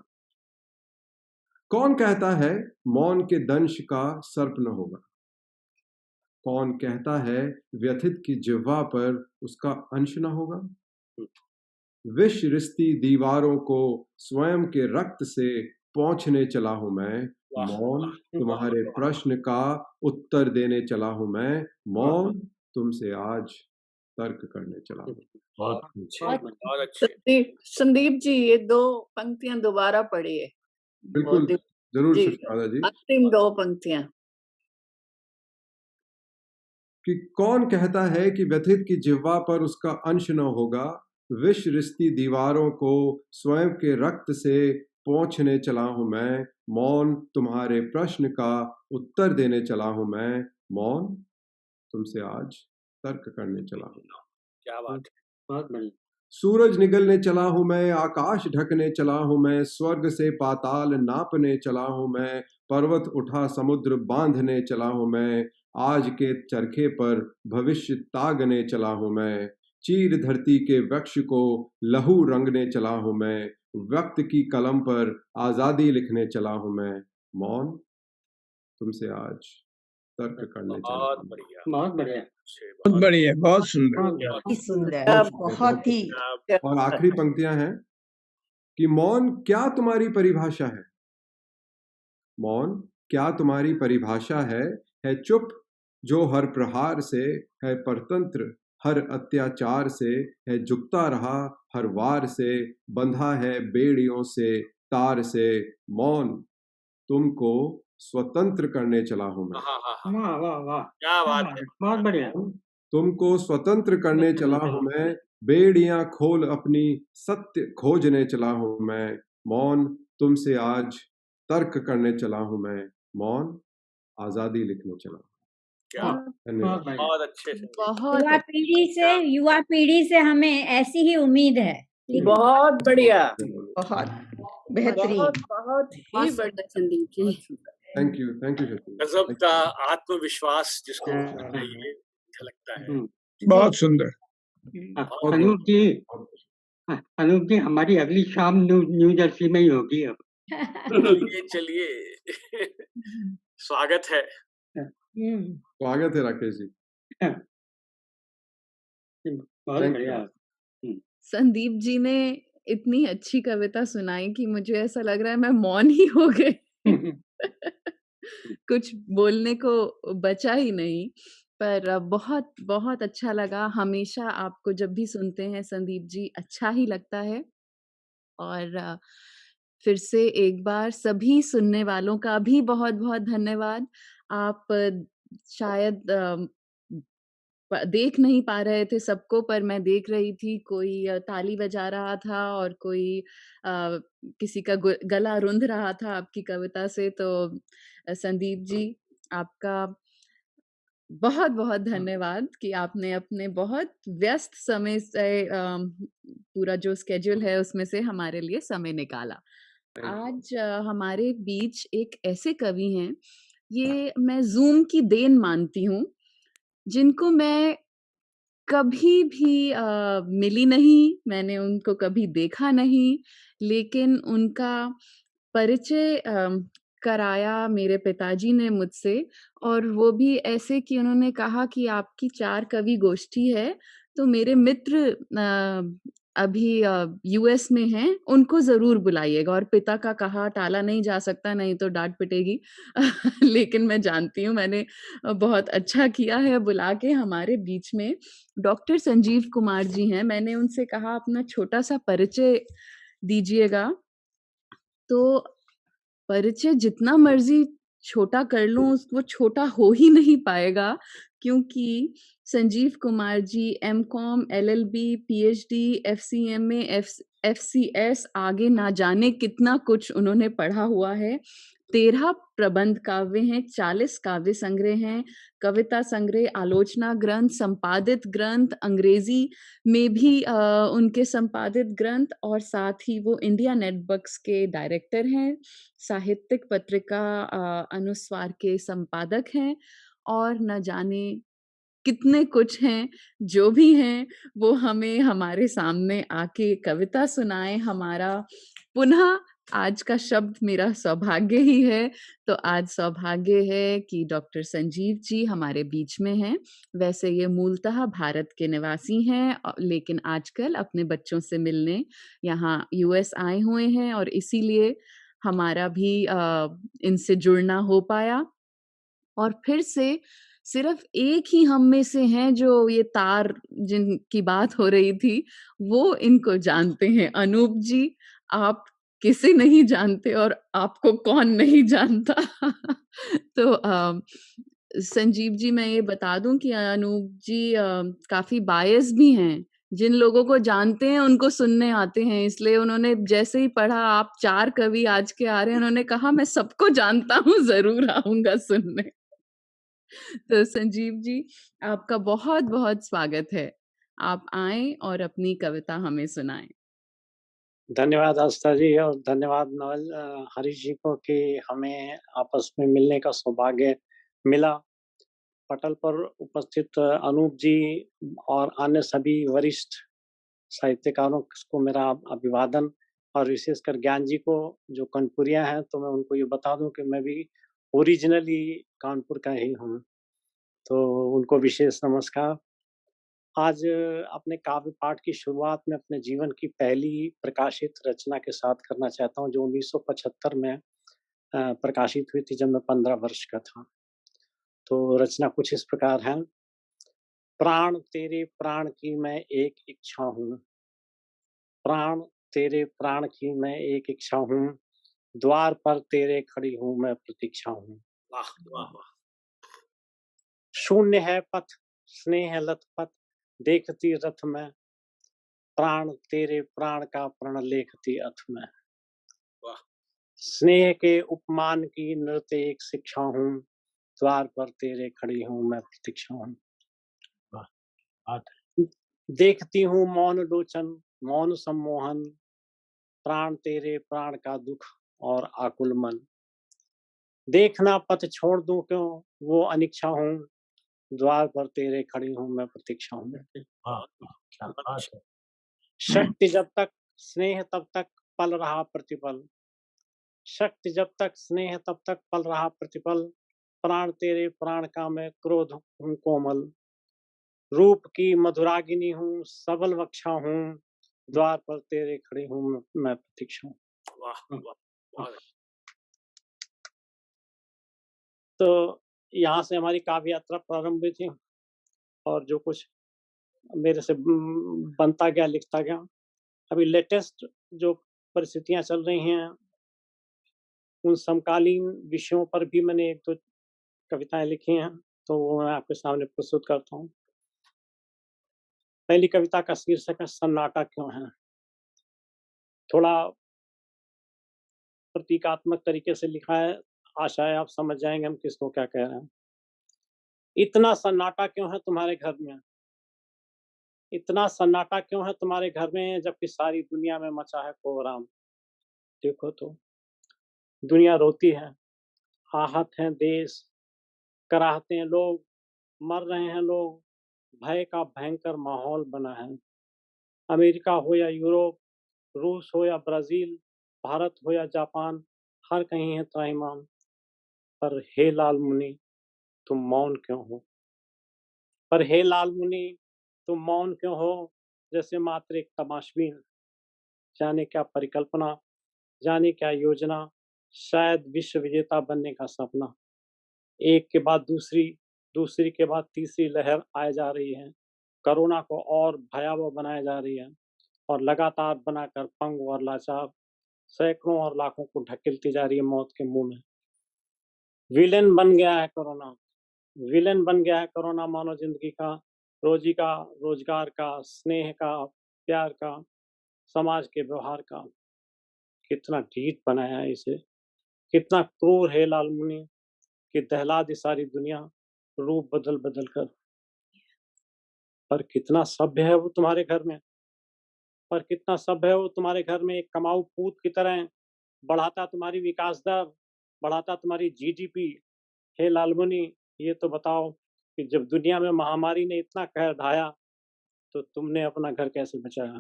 कौन कहता है मौन के दंश का सर्प न होगा। कौन कहता है व्यथित की जिह्वा पर उसका अंश न होगा। विष रिश्ती दीवारों को स्वयं के रक्त से पोंछने चला हूं मैं। मौन तुम्हारे प्रश्न का उत्तर देने चला हूं मैं। मौन तुमसे आज तर्क करने चला हूं। बहुत अच्छे। संदीप जी ये 2 पंक्तियां दोबारा पढ़िए। बिल्कुल जरूर सुष्मिता जी। अंतिम 2 पंक्तियां। कि कौन कहता है कि व्यथित की जिह्वा पर उसका अंश न होगा। विष रिश्ती दीवारों को स्वयं के रक्त से पोंछने चला हूं मैं। मौन तुम्हारे प्रश्न का उत्तर देने चला हूं मैं। मौन तुमसे आज तर्क करने चला हूं। क्या बात है। बहुत बढ़िया। सूरज निगलने चला हूं मैं, आकाश ढकने चला हूं मैं, स्वर्ग से पाताल नापने चला हूं मैं, पर्वत उठा समुद्र बांधने चला हूं मैं, आज के चरखे पर भविष्य तागने चला हूं मैं, चीर धरती के वृक्ष को लहू रंगने चला हूं मैं, वक्त की कलम पर आजादी लिखने चला हूं मैं। मौन तुमसे आज तर्क करने चला। बहुत बढ़िया। बहुत बढ़िया। बहुत बढ़िया, बहुत सुंदर। बहुत सुंदर, बहुत ही। और आखिरी पंक्तियां हैं कि मौन क्या तुम्हारी परिभाषा है। मौन क्या तुम्हारी परिभाषा है चुप जो हर प्रहार से है परतंत्र, हर अत्याचार से है झुकता रहा, हर वार से बंधा है बेड़ियों से तार से। मौन तुमको स्वतंत्र करने चला हूं मैं। हाँ हाँ हाँ, वाह वाह वाह, क्या बात है। बहुत बढ़िया। तुमको स्वतंत्र करने चला हूं मैं, बेड़ियां खोल अपनी, सत्य खोजने चला हूं मैं। मौन तुमसे आज तर्क करने चला हूं मैं, मौन आजादी लिखने चला हूं। क्या वाह, धन्यवाद। बहुत बढ़िया। बहुत अच्छे से। बहुत युवा पीढ़ी से हमें ऐसी ही उम्मीद है। बहुत बढ़िया, बहुत बेहतरीन। बहुत बहुत ही बहुत बढ़िया सुंदर संदीप जी। थैंक यू शक्ति। गजब का आत्मविश्वास जिसको चाहिए झलकता है। बहुत सुंदर। बहुत अनूप जी, अनूप जी, हमारी अगली शाम न्यू जर्सी में ही होगी अब। चलिए स्वागत है। स्वागत है राकेश जी। बहुत Thank बढ़िया। संदीप जी ने इतनी अच्छी कविता सुनाई कि मुझे ऐसा लग रहा है मैं मौन ही हो गई। कुछ बोलने को बचा ही नहीं। पर बहुत बहुत अच्छा लगा। हमेशा आपको जब भी सुनते हैं संदीप जी अच्छा ही लगता है। और फिर से एक बार सभी सुनने वालों का भी बहुत-बहुत धन्यवाद। आप शायद देख नहीं पा रहे थे सबको, पर मैं देख रही थी। कोई ताली बजा रहा था और कोई किसी का गला रुंध रहा था आपकी कविता से। तो संदीप जी, आपका बहुत-बहुत धन्यवाद कि आपने अपने बहुत व्यस्त समय से पूरा जो स्केड्यूल है उसमें से हमारे लिए समय निकाला। आज हमारे बीच एक ऐसे कवि हैं, ये मैं ज़ूम की देन मानती हूँ, जिनको मैं कभी भी मिली नहीं, मैंने उनको कभी देखा नहीं, लेकिन उनका परिचय कराया मेरे पिताजी ने मुझसे। और वो भी ऐसे कि उन्होंने कहा कि आपकी 4 कवि गोष्ठी है, तो मेरे मित्र अभी यूएस में हैं, उनको ज़रूर बुलाइएगा। और पिता का कहा टाला नहीं जा सकता, नहीं तो डाँट पिटेगी। लेकिन मैं जानती हूँ मैंने बहुत अच्छा किया है बुला के। हमारे बीच में डॉक्टर संजीव कुमार जी हैं। मैंने उनसे कहा अपना छोटा-सा परिचय दीजिएगा। तो परिचय जितना मर्ज़ी छोटा कर लूँ, वो छोटा हो ही नहीं पाएगा, क्योंकि Sanjeev Kumar ji MCom, LLB, PhD, एफसीएमए, FCS, आगे ना जाने कितना कुछ उन्होंने पढ़ा हुआ है। 13 प्रबंध काव्य हैं, 40 काव्य संग्रह हैं, कविता संग्रह, आलोचना ग्रंथ, संपादित ग्रंथ, अंग्रेजी में भी उनके संपादित ग्रंथ, और साथ ही वो इंडिया नेट बुक्स के डायरेक्टर हैं, साहित्यिक पत्रिका अनुस्वार के संपादक हैं, और न जाने कितने कुछ हैं। जो भी हैं वो हमें हमारे सामने आके कविता सुनाएं। हमारा पुनः आज का शब्द मेरा सौभाग्य ही है। तो आज सौभाग्य है कि डॉक्टर संजीव जी हमारे बीच में हैं। वैसे ये मूलतः भारत के निवासी हैं, लेकिन आजकल अपने बच्चों से मिलने यहाँ यूएस आए हुए हैं, और इसीलिए हमारा भी इनसे जुड़ना हो पाया। और फिर से सिर्फ एक ही हम में से हैं जो ये तार जिनकी बात हो रही थी, वो इनको जानते हैं। अनूप जी, आप किसे नहीं जानते और आपको कौन नहीं जानता। तो संजीव जी, मैं ये बता दूं कि अनूप जी काफ़ी बायस भी हैं। जिन लोगों को जानते हैं उनको सुनने आते हैं, इसलिए उन्होंने जैसे ही पढ़ा आप 4 कवि आज के आ रहे हैं, उन्होंने कहा मैं सबको जानता हूँ, ज़रूर आऊँगा सुनने। तो संजीव जी, आपका बहुत-बहुत स्वागत है। आप आएँ और अपनी कविता हमें सुनाएँ। धन्यवाद आस्था जी, और धन्यवाद नवल हरीश जी को कि हमें आपस में मिलने का सौभाग्य मिला। पटल पर उपस्थित अनूप जी और अन्य सभी वरिष्ठ साहित्यकारों को मेरा अभिवादन, और विशेषकर ज्ञान जी को जो कानपुरिया हैं, तो मैं उनको ये बता दूं कि मैं भी ओरिजिनली कानपुर का ही हूँ, तो उनको विशेष नमस्कार। आज अपने काव्य पाठ की शुरुआत में अपने जीवन की पहली प्रकाशित रचना के साथ करना चाहता हूँ, जो 1975 में प्रकाशित हुई थी, जब मैं 15 वर्ष का था। तो रचना कुछ इस प्रकार है। प्राण तेरे प्राण की मैं एक इच्छा हूँ, प्राण तेरे प्राण की मैं एक इच्छा हूँ, द्वार पर तेरे खड़ी हूँ मैं प्रतीक्षा हूँ। वाह वाह वाह। शून्य है पथ स्नेह लथपथ, देखती रथ में प्राण तेरे प्राण का प्रण लेखती अथ में। वाह। स्नेह के उपमान की नृत्य एक शिक्षा हूँ, द्वार पर तेरे खड़ी हूँ मैं प्रतीक्षा हूँ। देखती हूँ मौन लोचन मौन सम्मोहन, प्राण तेरे प्राण का दुख और आकुल मन। देखना पथ छोड़ दूं क्यों वो अनिच्छा हूँ, द्वार पर तेरे खड़ी हूँ मैं प्रतीक्षा हूँ। शक्ति जब तक स्नेह तब तक पल रहा प्रतिपल, शक्ति जब तक स्नेह तब तक पल रहा प्रतिपल, प्राण तेरे प्राण का मैं क्रोध हूँ कोमल। रूप की मधुरागिनी हूँ सबल वक्षा हूँ, द्वार पर तेरे खड़ी हूँ मैं प्रतीक्षा हूँ। वाह वाह। तो यहाँ से हमारी काव्य यात्रा प्रारंभ हुई थी और जो कुछ मेरे से बनता गया लिखता गया। अभी लेटेस्ट जो परिस्थितियां चल रही हैं उन समकालीन विषयों पर भी मैंने एक दो कविताएं लिखी हैं, तो वो मैं आपके सामने प्रस्तुत करता हूँ। पहली कविता का शीर्षक है सन्नाटा क्यों है। थोड़ा प्रतीकात्मक तरीके से लिखा है, आशा है आप समझ जाएंगे हम किसको क्या कह रहे हैं। इतना सन्नाटा क्यों है तुम्हारे घर में, इतना सन्नाटा क्यों है तुम्हारे घर में, जबकि सारी दुनिया में मचा है कोहराम। देखो तो दुनिया रोती है, आहत हैं देश, कराहते हैं लोग, मर रहे हैं लोग, भय का भयंकर माहौल बना है। अमेरिका हो या यूरोप, रूस हो या ब्राजील, भारत हो या जापान, हर कहीं है त्राहिमाम। पर हे लाल मुनि तुम मौन क्यों हो, पर हे लाल मुनि तुम मौन क्यों हो, जैसे मात्र एक तमाशबीन। जाने क्या परिकल्पना, जाने क्या योजना, शायद विश्व विजेता बनने का सपना। एक के बाद दूसरी, दूसरी के बाद तीसरी लहर आए जा रही है, कोरोना को और भयावह बनाया जा रही है और लगातार बनाकर पंग और लाचार सैकड़ों और लाखों को ढकेलती जा रही है मौत के मुंह में। विलेन बन गया है कोरोना, विलेन बन गया है कोरोना मानव जिंदगी का, रोजी का, रोजगार का, स्नेह का, प्यार का, समाज के व्यवहार का। कितना ढीठ बनाया है इसे, कितना क्रूर है लाल मुनि कि दहला दी सारी दुनिया रूप बदल बदल कर। पर कितना सभ्य है वो तुम्हारे घर में, पर कितना सभ्य है वो तुम्हारे घर में, एक कमाऊ पूत की तरह बढ़ाता तुम्हारी विकास दर, बढ़ाता तुम्हारी जीडीपी। हे लालमुनि ये तो बताओ कि जब दुनिया में महामारी ने इतना कहर ढाया तो तुमने अपना घर कैसे बचाया।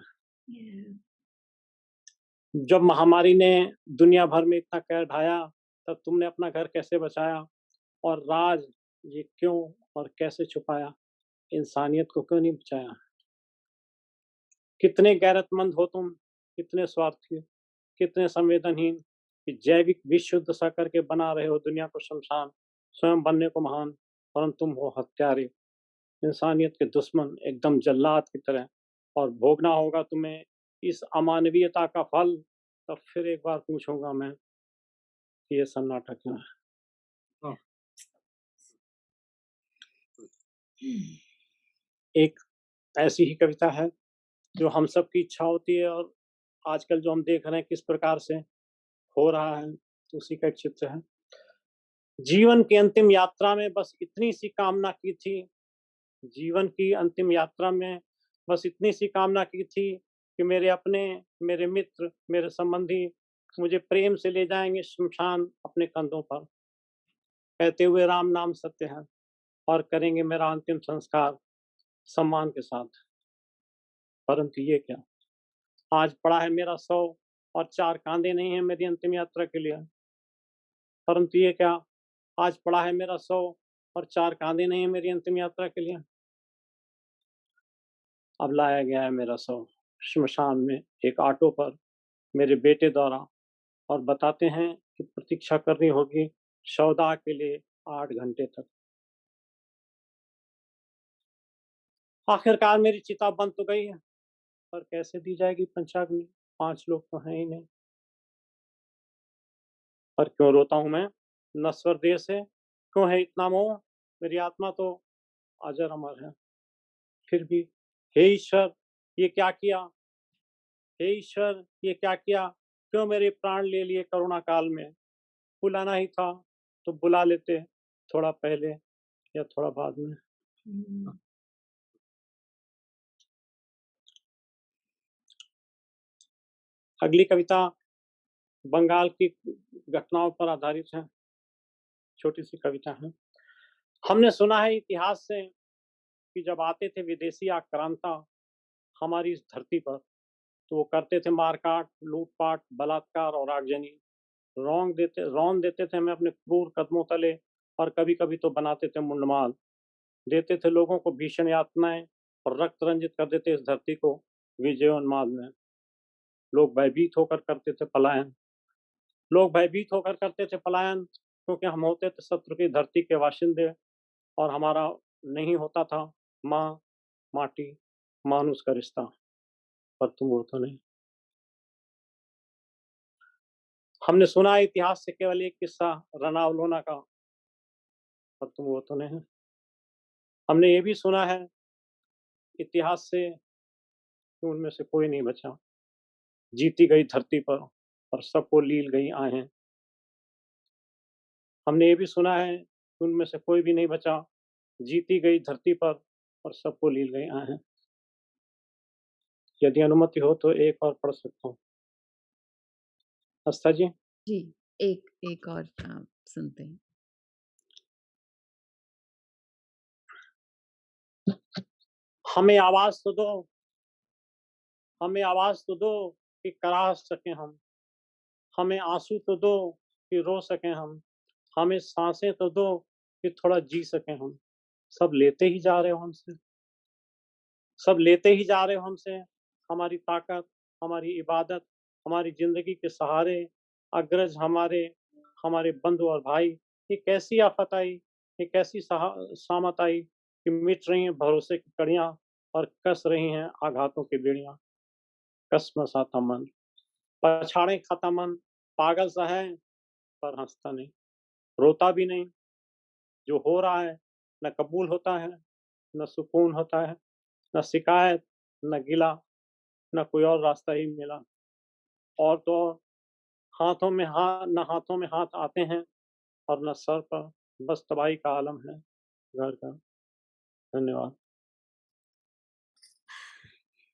जब महामारी ने दुनिया भर में इतना कहर ढाया तब तुमने अपना घर कैसे बचाया, और राज ये क्यों और कैसे छुपाया, इंसानियत को क्यों नहीं बचाया। कितने गैरतमंद हो तुम, कितने स्वार्थी, कितने संवेदनहीन कि जैविक विशुद्ध सा करके बना रहे हो दुनिया को शमशान, स्वयं बनने को महान, परंतु तुम हो हत्यारे, इंसानियत के दुश्मन, एकदम जल्लाद की तरह। और भोगना होगा तुम्हें इस अमानवीयता का फल। तब फिर एक बार पूछूंगा मैं कि ये सन्नाटा क्यों है। एक ऐसी ही कविता है जो हम सब की इच्छा होती है और आजकल जो हम देख रहे हैं किस प्रकार से हो रहा है, तो उसी का एक चित्र है। जीवन की अंतिम यात्रा में बस इतनी सी कामना की थी, जीवन की अंतिम यात्रा में बस इतनी सी कामना की थी कि मेरे अपने, मेरे मित्र, मेरे संबंधी मुझे प्रेम से ले जाएंगे शमशान अपने कंधों पर, कहते हुए राम नाम सत्य है, और करेंगे मेरा अंतिम संस्कार सम्मान के साथ। परंतु ये क्या, आज पड़ा है मेरा 100 और 4 कांधे नहीं है मेरी अंतिम यात्रा के लिए। परंतु ये क्या, आज पड़ा है मेरा 100 और 4 कांधे नहीं है मेरी अंतिम यात्रा के लिए। अब लाया गया है मेरा 100 श्मशान में एक ऑटो पर मेरे बेटे द्वारा, और बताते हैं कि प्रतीक्षा करनी होगी शवदाह के लिए 8 घंटे तक। आखिरकार मेरी चिता बन तो गई है, पर कैसे दी जाएगी पंचाग्नि, 5 लोग तो हैं ही नहीं। पर क्यों रोता हूँ मैं नश्वर देह से, क्यों है इतना मोह, मेरी आत्मा तो अजर अमर है। फिर भी हे ईश्वर ये क्या किया, हे ईश्वर ये क्या किया, क्यों मेरे प्राण ले लिए करुणा काल में। बुलाना ही था तो बुला लेते, थोड़ा पहले या थोड़ा बाद में। अगली कविता बंगाल की घटनाओं पर आधारित है, छोटी सी कविता है। हमने सुना है इतिहास से कि जब आते थे विदेशी आक्रांता हमारी इस धरती पर, तो वो करते थे मारकाट, लूटपाट, बलात्कार और आगजनी। रौंद देते थे हमें अपने क्रूर कदमों तले, और कभी कभी तो बनाते थे मुंडमाल। देते थे लोगों को भीषण यातनाएं और रक्त रंजित कर देते इस धरती को विजयोन्माद में। लोग भयभीत होकर करते थे पलायन, लोग भयभीत होकर करते थे पलायन, क्योंकि हम होते थे शत्रु की धरती के वाशिंदे, और हमारा नहीं होता था माँ, माटी, मानुष का रिश्ता। पर तुम वो तो नहीं। हमने सुना है इतिहास से केवल एक किस्सा रनावलोना का, पर तुम वो तो नहीं। हमने ये भी सुना है इतिहास से कि उनमें से कोई नहीं बचा, जीती गई धरती पर और सबको लील गई आहें। हमने ये भी सुना है कि उनमें से कोई भी नहीं बचा, जीती गई धरती पर और सबको लील गई आहें। यदि अनुमति हो तो एक और पढ़ सकता हूँ। आस्था जी जी, एक और सुनते हैं। हमें आवाज तो दो, हमें आवाज तो दो कि करा सके हम, हमें आंसू तो दो कि रो सके हम, हमें सांसें तो दो कि थोड़ा जी सके हम। सब लेते ही जा रहे हो हमसे, सब लेते ही जा रहे हो हमसे, हमारी ताकत, हमारी इबादत, हमारी जिंदगी के सहारे, अग्रज हमारे बंधु और भाई। ये कैसी आफत आई, ये कैसी सामत आई कि मिट रही हैं भरोसे की कड़ियां और कस रही हैं आघातों की बेड़ियां। कसमस आता मन, पछाड़े खाता मन, पागल सा है पर हंसता नहीं, रोता भी नहीं। जो हो रहा है न कबूल होता है, न सुकून होता है, न शिकायत, न गिला, न कोई और रास्ता ही मिला। और तो और न हाथों में हाथ आते हैं और न सर पर, बस तबाही का आलम है घर का। धन्यवाद।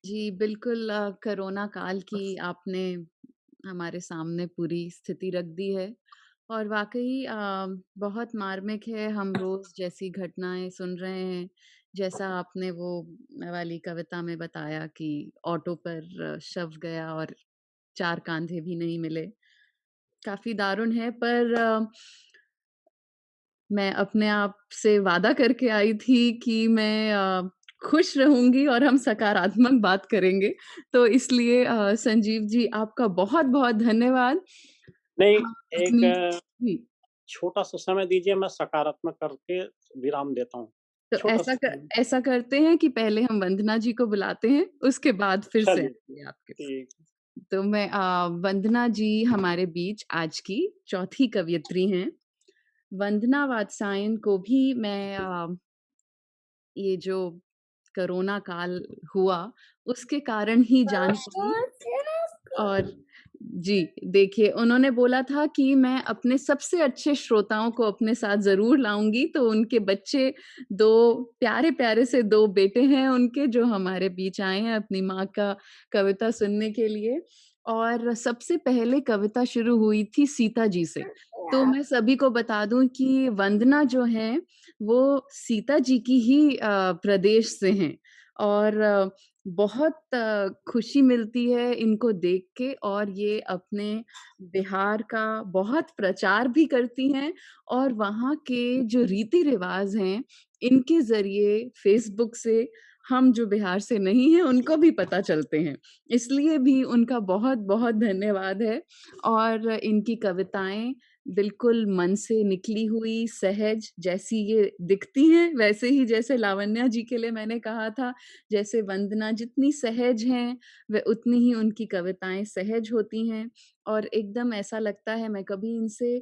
जी, बिल्कुल कोरोना काल की आपने हमारे सामने पूरी स्थिति रख दी है, और वाक़ई बहुत मार्मिक है। हम रोज़ जैसी घटनाएँ सुन रहे हैं, जैसा आपने वो वाली कविता में बताया कि ऑटो पर शव गया और 4 कांधे भी नहीं मिले। काफ़ी दारुण है, पर मैं अपने आप से वादा करके आई थी कि मैं खुश रहूँगी और हम सकारात्मक बात करेंगे। तो इसलिए संजीव जी आपका बहुत-बहुत धन्यवाद। नहीं, अपनी एक जी। छोटा सा समय दीजिए, मैं सकारात्मक करके विराम देता हूँ। तो छोटा सा समय। ऐसा करते हैं कि पहले हम वंदना जी को बुलाते हैं, उसके बाद फिर से चलिए, आएँगे आपके। ठीक। तो मैं वंदना जी हमारे बीच आज की चौथी कवयित्री हैं। वंदना वात्सायन को भी मैं ये जो कोरोना काल हुआ उसके कारण ही जान पाई। और जी, देखिए उन्होंने बोला था कि मैं अपने सबसे अच्छे श्रोताओं को अपने साथ ज़रूर लाऊँगी, तो उनके बच्चे 2 प्यारे-प्यारे से 2 बेटे हैं उनके, जो हमारे बीच आए हैं अपनी माँ का कविता सुनने के लिए। और सबसे पहले कविता शुरू हुई थी सीता जी से। तो मैं सभी को बता दूँ कि वंदना जो हैं, वो सीता जी की ही प्रदेश से हैं, और बहुत खुशी मिलती है इनको देख के, और ये अपने बिहार का बहुत प्रचार भी करती हैं, और वहाँ के जो रीति-रिवाज़ हैं, इनके ज़रिए फ़ेसबुक से हम जो बिहार से नहीं हैं, उनको भी पता चलते हैं। इसलिए भी उनका बहुत-बहुत धन्यवाद है, और इनकी कविताएँ बिल्कुल मन से निकली हुई, सहज जैसी ये दिखती हैं, वैसे ही जैसे लावण्या जी के लिए मैंने कहा था, जैसे वंदना जितनी सहज हैं, व उतनी ही उनकी कविताएँ सहज होती हैं और एकदम ऐसा लगता है मैं कभी इनसे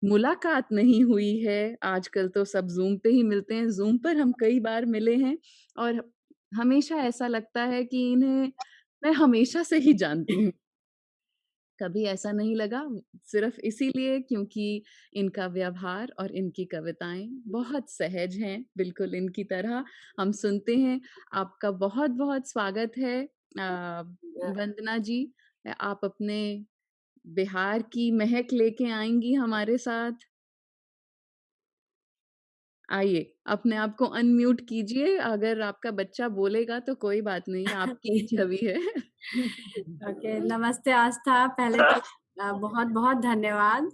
मुलाकात नहीं हुई है, आजकल तो सब ज़ूम पे ही मिलते हैं, ज़ूम पर हम कई बार मिले हैं और हमेशा ऐसा लगता है कि इन्हें मैं हमेशा से ही जानती हूँ। कभी ऐसा नहीं लगा सिर्फ इसीलिए क्योंकि इनका व्यवहार और इनकी कविताएँ बहुत सहज हैं, बिल्कुल इनकी तरह हम सुनते हैं। आपका बहुत-बहुत स्वागत है वंदना जी। आप अपने बिहार की महक लेके आएँगी हमारे साथ। आइए, अपने आप को अनम्यूट कीजिए, अगर आपका बच्चा बोलेगा तो कोई बात नहीं, आपकी ही छवि है। ओके, नमस्ते आस्था। पहले तो बहुत-बहुत धन्यवाद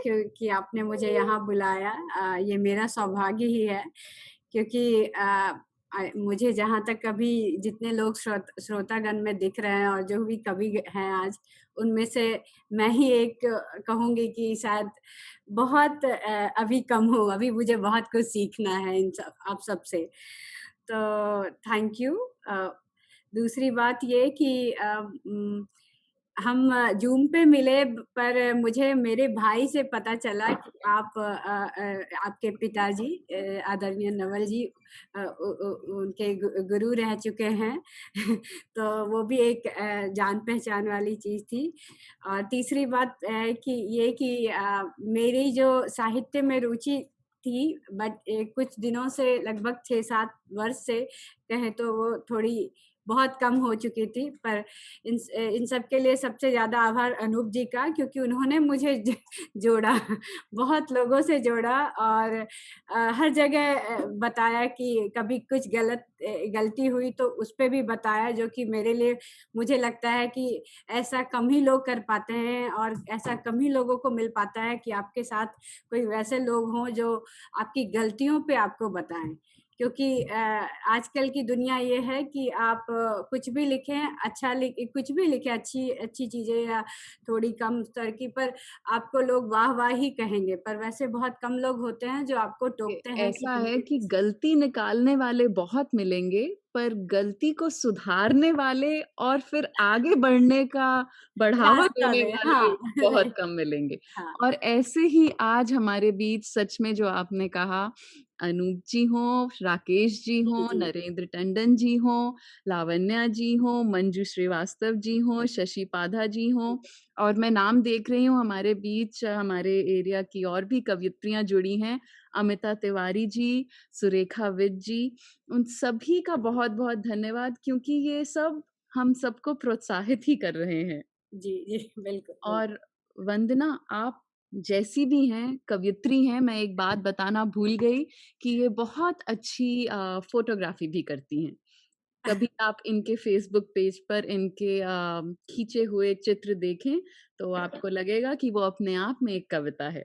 क्योंकि आपने मुझे यहाँ बुलाया। ये मेरा सौभाग्य ही है क्योंकि मुझे जहाँ तक अभी जितने लोग श्रोतागण में दिख रहे हैं और जो भी कवि हैं आज, उनमें से मैं ही एक कहूँगी कि शायद बहुत अभी कम हूँ, अभी मुझे बहुत कुछ सीखना है आप सबसे। तो थैंक यू। दूसरी बात ये कि हम ज़ूम पे मिले पर मुझे मेरे भाई से पता चला कि आप आपके पिताजी आदरणीय नवल जी उनके गुरु रह चुके हैं तो वो भी एक जान पहचान वाली चीज़ थी। और तीसरी बात कि मेरी जो साहित्य में रुचि थी बट कुछ दिनों से लगभग 6-7 वर्ष से कहें तो वो थोड़ी बहुत कम हो चुकी थी। पर इन सब के लिए सबसे ज़्यादा आभार अनूप जी का क्योंकि उन्होंने मुझे जोड़ा, बहुत लोगों से जोड़ा और हर जगह बताया कि कभी कुछ गलती हुई तो उस पे भी बताया, जो कि मेरे लिए मुझे लगता है कि ऐसा कम ही लोग कर पाते हैं और ऐसा कम ही लोगों को मिल पाता है कि आपके साथ कोई वैसे लोग हों जो आपकी गलतियों पे आपको बताएं। क्योंकि आजकल की दुनिया ये है कि आप कुछ भी लिखें, कुछ भी लिखें, अच्छी चीज़ें या थोड़ी कम स्तर की, पर आपको लोग वाह-वाह ही कहेंगे, पर वैसे बहुत कम लोग होते हैं जो आपको टोकते हैं कि ऐसा है तुमने कि गलती निकालने वाले बहुत मिलेंगे, पर गलती को सुधारने वाले और फिर आगे बढ़ने का बढ़ावा रास्ता देने दें। वाले हाँ, बहुत राइट। कम मिलेंगे। हाँ। और ऐसे ही आज हमारे बीच सच में जो आपने कहा अनूप जी हों, राकेश जी हों, जी। नरेंद्र टंडन जी हों, लावण्या जी हों, मंजू श्रीवास्तव जी हों, शशि पाधा जी हों और मैं नाम देख रही हूँ हमारे बीच हमारे एरिया की और भी कवयित्रियाँ जुड़ी हैं, अमिता तिवारी जी, सुरेखा विद जी, उन सभी का बहुत-बहुत धन्यवाद क्योंकि ये सब हम सबको प्रोत्साहित ही कर रहे हैं। जी, जी, बिल्कुल। और वंदना आप जैसी भी हैं, कवयित्री हैं, मैं एक बात बताना भूल गई कि ये बहुत अच्छी फ़ोटोग्राफ़ी भी करती हैं। कभी आप इनके फ़ेसबुक पेज पर इनके खींचे हुए चित्र देखें, तो आपको लगेगा कि वो अपने आप में एक कविता है।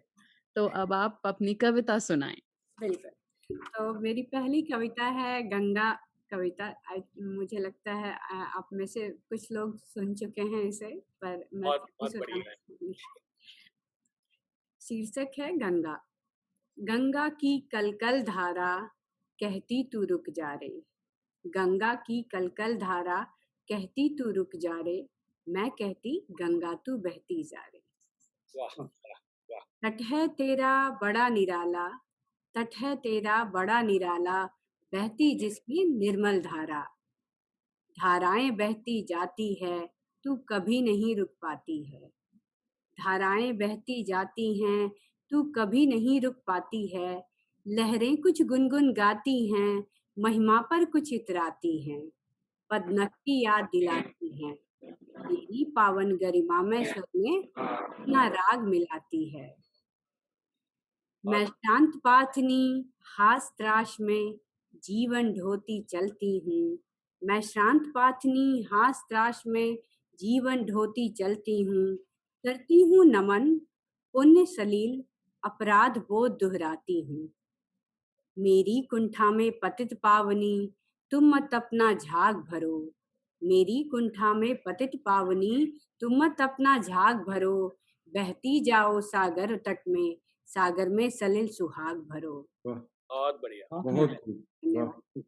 तो अब आप अपनी कविता सुनाएँ। बिल्कुल। तो मेरी पहली कविता है गंगा कविता। मुझे लगता है आप में से कुछ लोग सुन चुके हैं इसे, पर मैं बहुत फिर भी बहुत बढ़िया है। सुनाऊंगी। शीर्षक है गंगा। गंगा की कलकल धारा कहती तू रुक जा रे, गंगा की कलकल धारा कहती तू रुक जा रे, मैं कहती गंगा तू बहती जा रे। वाह वाह वाह। तट है तेरा बड़ा निराला, तट है तेरा बड़ा निराला, बहती जिसकी निर्मल धारा। धाराएं बहती जाती है, तू कभी नहीं रुक पाती है। धाराएं बहती जाती हैं, तू कभी नहीं रुक पाती है। लहरें कुछ गुनगुन गाती हैं, महिमा पर कुछ इतराती हैं। पदनख की याद दिलाती हैं, तेरी पावन गरिमा में स्वर में अपना राग मिलाती है। मैं शांत पाथनी हास त्राश में जीवन ढोती चलती हूँ। मैं शांत पाथनी हास त्राश में जीवन ढोती चलती हूँ। करती हूँ नमन पुण्य सलील अपराध बोध दोहराती हूँ। मेरी कुंठा में पतित पावनी तुम मत अपना झाग भरो। मेरी कुंठा में पतित पावनी तुम मत अपना झाग भरो। बहती जाओ सागर तट में, सागर में सलिल सुहाग भरो। बहुत बढ़िया। बहुत खूब। धन्यवाद।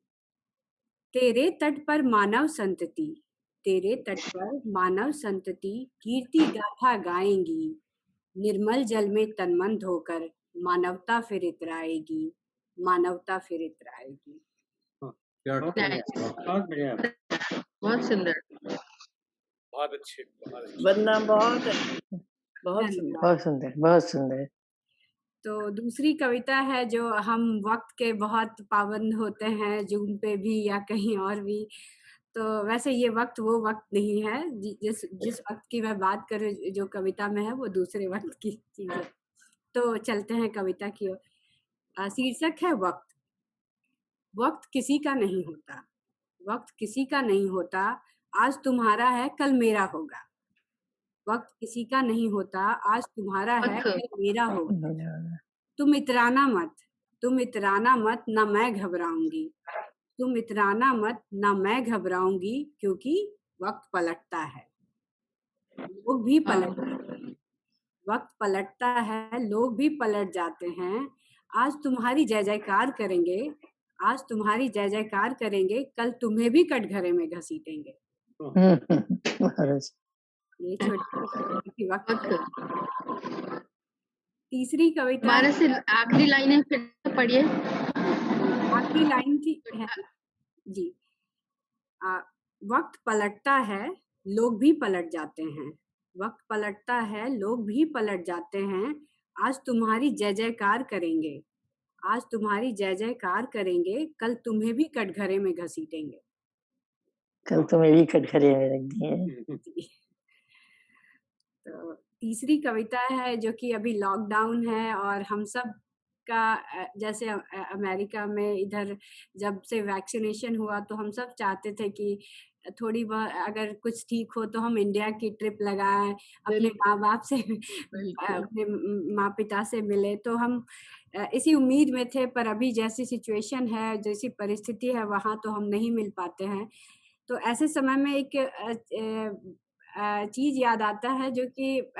तेरे तट पर मानव संतति, तेरे तट पर मानव संतति कीर्ति गाथा गाएंगी, निर्मल जल में तन मन धोकर मानवता फिर इतराएगी, मानवता फिर इतराएगी। क्या बहुत बढ़िया। बहुत सुंदर। बहुत अच्छे, बहुत अच्छे। वंदना बहुत बहुत सुंदर, धन्यवाद। बहुत सुंदर, बहुत सुंदर। तो दूसरी कविता है जो हम वक्त के बहुत पाबंद होते हैं, जून पे भी या कहीं और भी। तो वैसे ये वक्त वो वक्त नहीं है, जिस वक्त की मैं बात करूं जो कविता में है वो दूसरे वक्त की चीज है। तो चलते हैं कविता की ओर। शीर्षक है वक्त। वक्त किसी का नहीं होता, वक्त किसी का नहीं होता, आज तुम्हारा है कल मेरा होगा। वक्त किसी का नहीं होता, आज तुम्हारा है कल मेरा होगा। तुम इतराना मत, तुम इतराना मत, ना मैं घबराऊंगी। तुम इतराना मत, ना मैं घबराऊंगी, क्योंकि वक्त पलटता है, लोग भी पलटते हैं। वक्त पलटता है, लोग भी पलट जाते हैं। आज तुम्हारी जय जयकार करेंगे, आज तुम्हारी जय जयकार करेंगे, कल तुम्हें भी कटघरे में घसीटेंगे। ये छोटी वक्त। तीसरी कविता से आखिरी लाइनें फिर पढ़िए। आखिरी लाइन थी है जी। वक्त पलटता है, लोग भी पलट जाते हैं। वक्त पलटता है, लोग भी पलट जाते हैं। आज तुम्हारी जय जयकार करेंगे, आज तुम्हारी जय जयकार करेंगे, कल तुम्हें भी कटघरे में घसीटेंगे। कल तुम्हें भी कटघरे में रख दिए। तो तीसरी कविता है जो कि अभी लॉकडाउन है और हम सब का जैसे अमेरिका में इधर जब से वैक्सीनेशन हुआ तो हम सब चाहते थे कि थोड़ी बहुत अगर कुछ ठीक हो तो हम इंडिया की ट्रिप लगाएं, अपने माँ बाप से अपने माँ पिता से मिले। तो हम इसी उम्मीद में थे, पर अभी जैसी सिचुएशन है, जैसी परिस्थिति है, वहाँ तो हम नहीं मिल पाते हैं। तो ऐसे समय में एक चीज याद आता है जो कि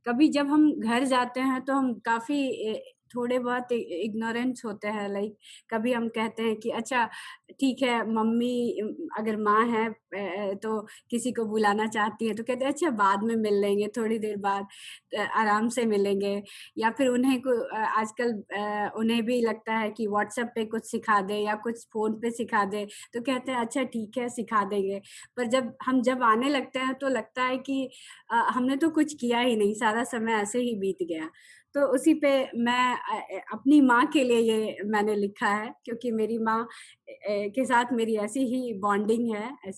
कभी जब हम घर जाते हैं तो हम काफी थोड़े बहुत इग्नोरेंस होते हैं। लाइक कभी हम कहते हैं कि अच्छा ठीक है, मम्मी अगर माँ है तो किसी को बुलाना चाहती है तो कहते हैं अच्छा बाद में मिल लेंगे, थोड़ी देर बाद आराम से मिलेंगे। या फिर उन्हें को आजकल उन्हें भी लगता है कि व्हाट्सएप पे कुछ सिखा दे या कुछ फोन पे सिखा दे, तो कहते हैं अच्छा ठीक है सिखा देंगे। पर जब आने लगते हैं तो लगता है कि हमने तो कुछ किया ही नहीं, सारा समय ऐसे ही बीत गया। तो उसी पे मैं अपनी माँ के लिए ये मैंने लिखा है, क्योंकि मेरी माँ के साथ मेरी ऐसी ही बॉन्डिंग है।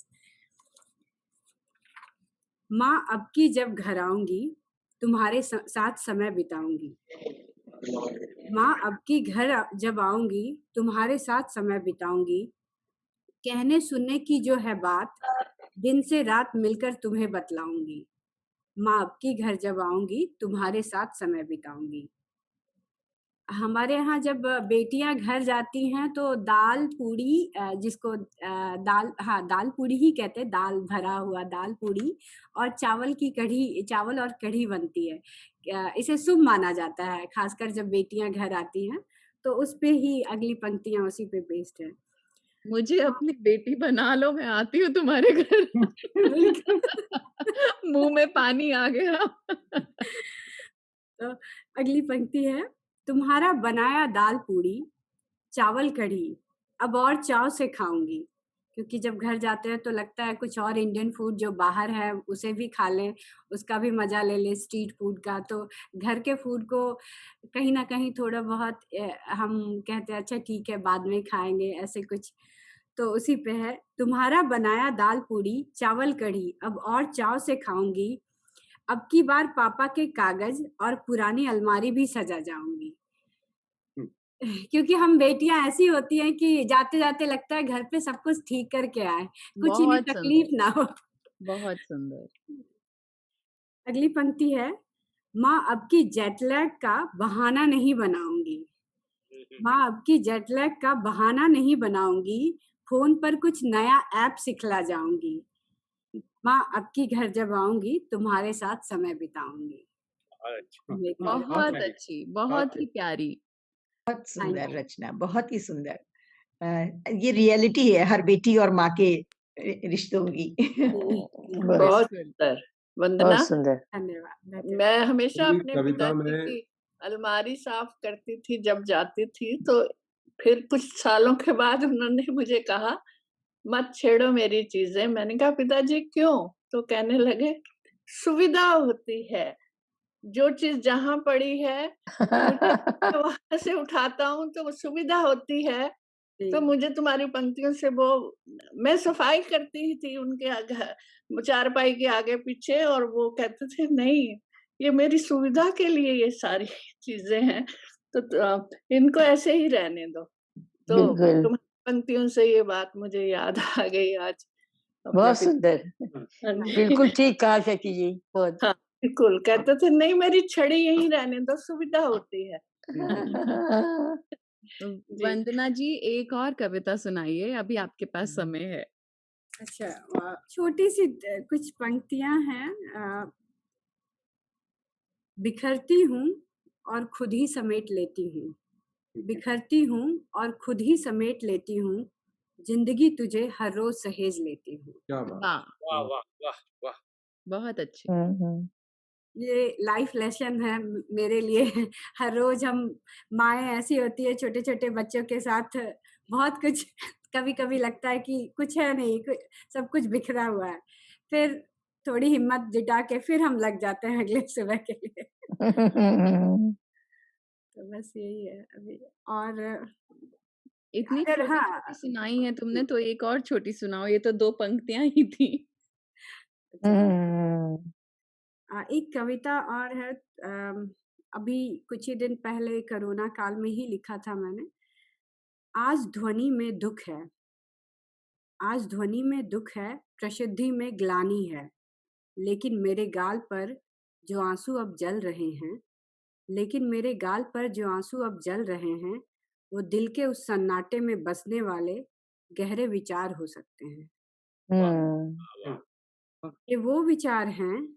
माँ अब की जब घर आऊंगी, तुम्हारे साथ समय बिताऊंगी। माँ अब की घर जब आऊंगी, तुम्हारे साथ समय बिताऊंगी। कहने सुनने की जो है बात, दिन से रात मिलकर तुम्हें बतलाऊंगी। माँ अब की घर जब आऊंगी, तुम्हारे साथ समय बिताऊंगी। हमारे यहाँ जब बेटियां घर जाती हैं तो दाल पूड़ी, जिसको दाल पूड़ी ही कहते हैं, दाल भरा हुआ दाल पूड़ी और चावल की कढ़ी, चावल और कढ़ी बनती है। इसे शुभ माना जाता है, खासकर जब बेटियां घर आती हैं। तो उस पे ही अगली पंक्तियां उसी पे बेस्ड है। मुझे अपनी बेटी बना लो, मैं आती हूँ तुम्हारे घर। मुंह में पानी आ गया। तो अगली पंक्ति है, तुम्हारा बनाया दाल पूड़ी चावल कढ़ी अब और चाव से खाऊंगी। क्योंकि जब घर जाते हैं तो लगता है कुछ और इंडियन फूड जो बाहर है उसे भी खा लें, उसका भी मजा ले लें, स्ट्रीट फूड का। तो घर के फूड को कहीं ना कहीं थोड़ा बहुत हम कहते हैं अच्छा ठीक है बाद में खाएंगे, ऐसे कुछ। तो उसी पे है, तुम्हारा बनाया दाल पूड़ी चावल कढ़ी अब और चाव से खाऊंगी। अब की बार पापा के कागज और पुरानी अलमारी भी सजा जाऊंगी। क्योंकि हम बेटियां ऐसी होती हैं कि जाते जाते लगता है घर पे सब कुछ ठीक करके आए, कुछ इन्हें तकलीफ ना हो। बहुत सुंदर। अगली पंक्ति है, माँ अब की जेटलैग का बहाना नहीं बनाऊंगी। माँ अब की जेटलैग का बहाना नहीं बनाऊंगी, फोन पर कुछ नया ऐप सिखला जाऊंगी। माँ अब की घर जब आऊंगी, तुम्हारे साथ समय बिताऊंगी। अच्छा। बहुत अच्छी, बहुत ही प्यारी। बहुत सुंदर रचना, बहुत ही सुंदर। ये रियलिटी है हर बेटी और माँ के रिश्तों की। बहुत सुंदर वंदना, बहुत सुंदर। धन्यवाद। मैं हमेशा पूरी अपने कविता पिताजी में की अलमारी साफ करती थी जब जाती थी, तो फिर कुछ सालों के बाद उन्होंने मुझे कहा मत छेड़ो मेरी चीजें। मैंने कहा पिताजी क्यों? तो कहने लगे सुविधा होती है, जो चीज जहाँ पड़ी है मुझे वहां से उठाता हूँ तो सुविधा होती है। तो मुझे तुम्हारी पंक्तियों से वो, मैं सफाई करती ही थी उनके चारपाई के आगे पीछे, और वो कहते थे नहीं ये मेरी सुविधा के लिए ये सारी चीजें हैं, तो इनको ऐसे ही रहने दो। तो बिल्कुल। तुम्हारी पंक्तियों से ये बात मुझे याद आ गई आज। बहुत सुंदर, बिल्कुल ठीक कहा शकी जी, बहुत। हाँ बिल्कुल, कहते थे नहीं मेरी छड़ी यहीं रहने दो, सुविधा होती है। वंदना जी एक और कविता सुनाइए, अभी आपके पास समय है। अच्छा, छोटी सी कुछ पंक्तियां हैं। बिखरती हूँ और खुद ही समेट लेती हूँ, बिखरती हूँ और खुद ही समेट लेती हूँ, जिंदगी तुझे हर रोज सहेज लेती हूँ। क्या बात। वाह वाह वाह वाह, बहुत अच्छी। ये लाइफ लेसन है मेरे लिए। हर रोज हम माएँ ऐसी होती है छोटे छोटे बच्चों के साथ, बहुत कुछ कभी कभी लगता है कि कुछ है नहीं, सब कुछ बिखरा हुआ है, फिर थोड़ी हिम्मत जुटा के फिर हम लग जाते हैं अगले सुबह के लिए। तो बस यही है अभी। और इतनी अगर छोटी छोटी सुनाई है तुमने, तो एक और छोटी सुनाओ, ये तो 2 पंक्तियां ही थी। एक कविता और है, अभी कुछ ही दिन पहले कोरोना काल में ही लिखा था मैंने। आज ध्वनि में दुख है, आज ध्वनि में दुख है, प्रसिद्धि में ग्लानि है, लेकिन मेरे गाल पर जो आंसू अब जल रहे हैं, लेकिन मेरे गाल पर जो आंसू अब जल रहे हैं, वो दिल के उस सन्नाटे में बसने वाले गहरे विचार हो सकते हैं। ये वो विचार हैं,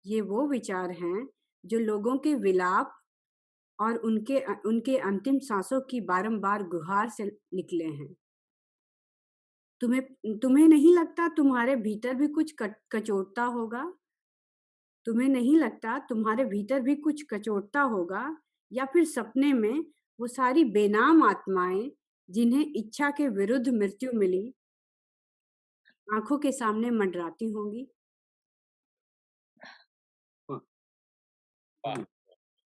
ये वो विचार हैं जो लोगों के विलाप और उनके अंतिम सांसों की बारंबार गुहार से निकले हैं। तुम्हें नहीं लगता तुम्हारे भीतर भी कुछ कचोटता होगा? तुम्हें नहीं लगता तुम्हारे भीतर भी कुछ कचोटता होगा? या फिर सपने में वो सारी बेनाम आत्माएं जिन्हें इच्छा के विरुद्ध मृत्यु मिली, आंखों के सामने मंडराती होंगी?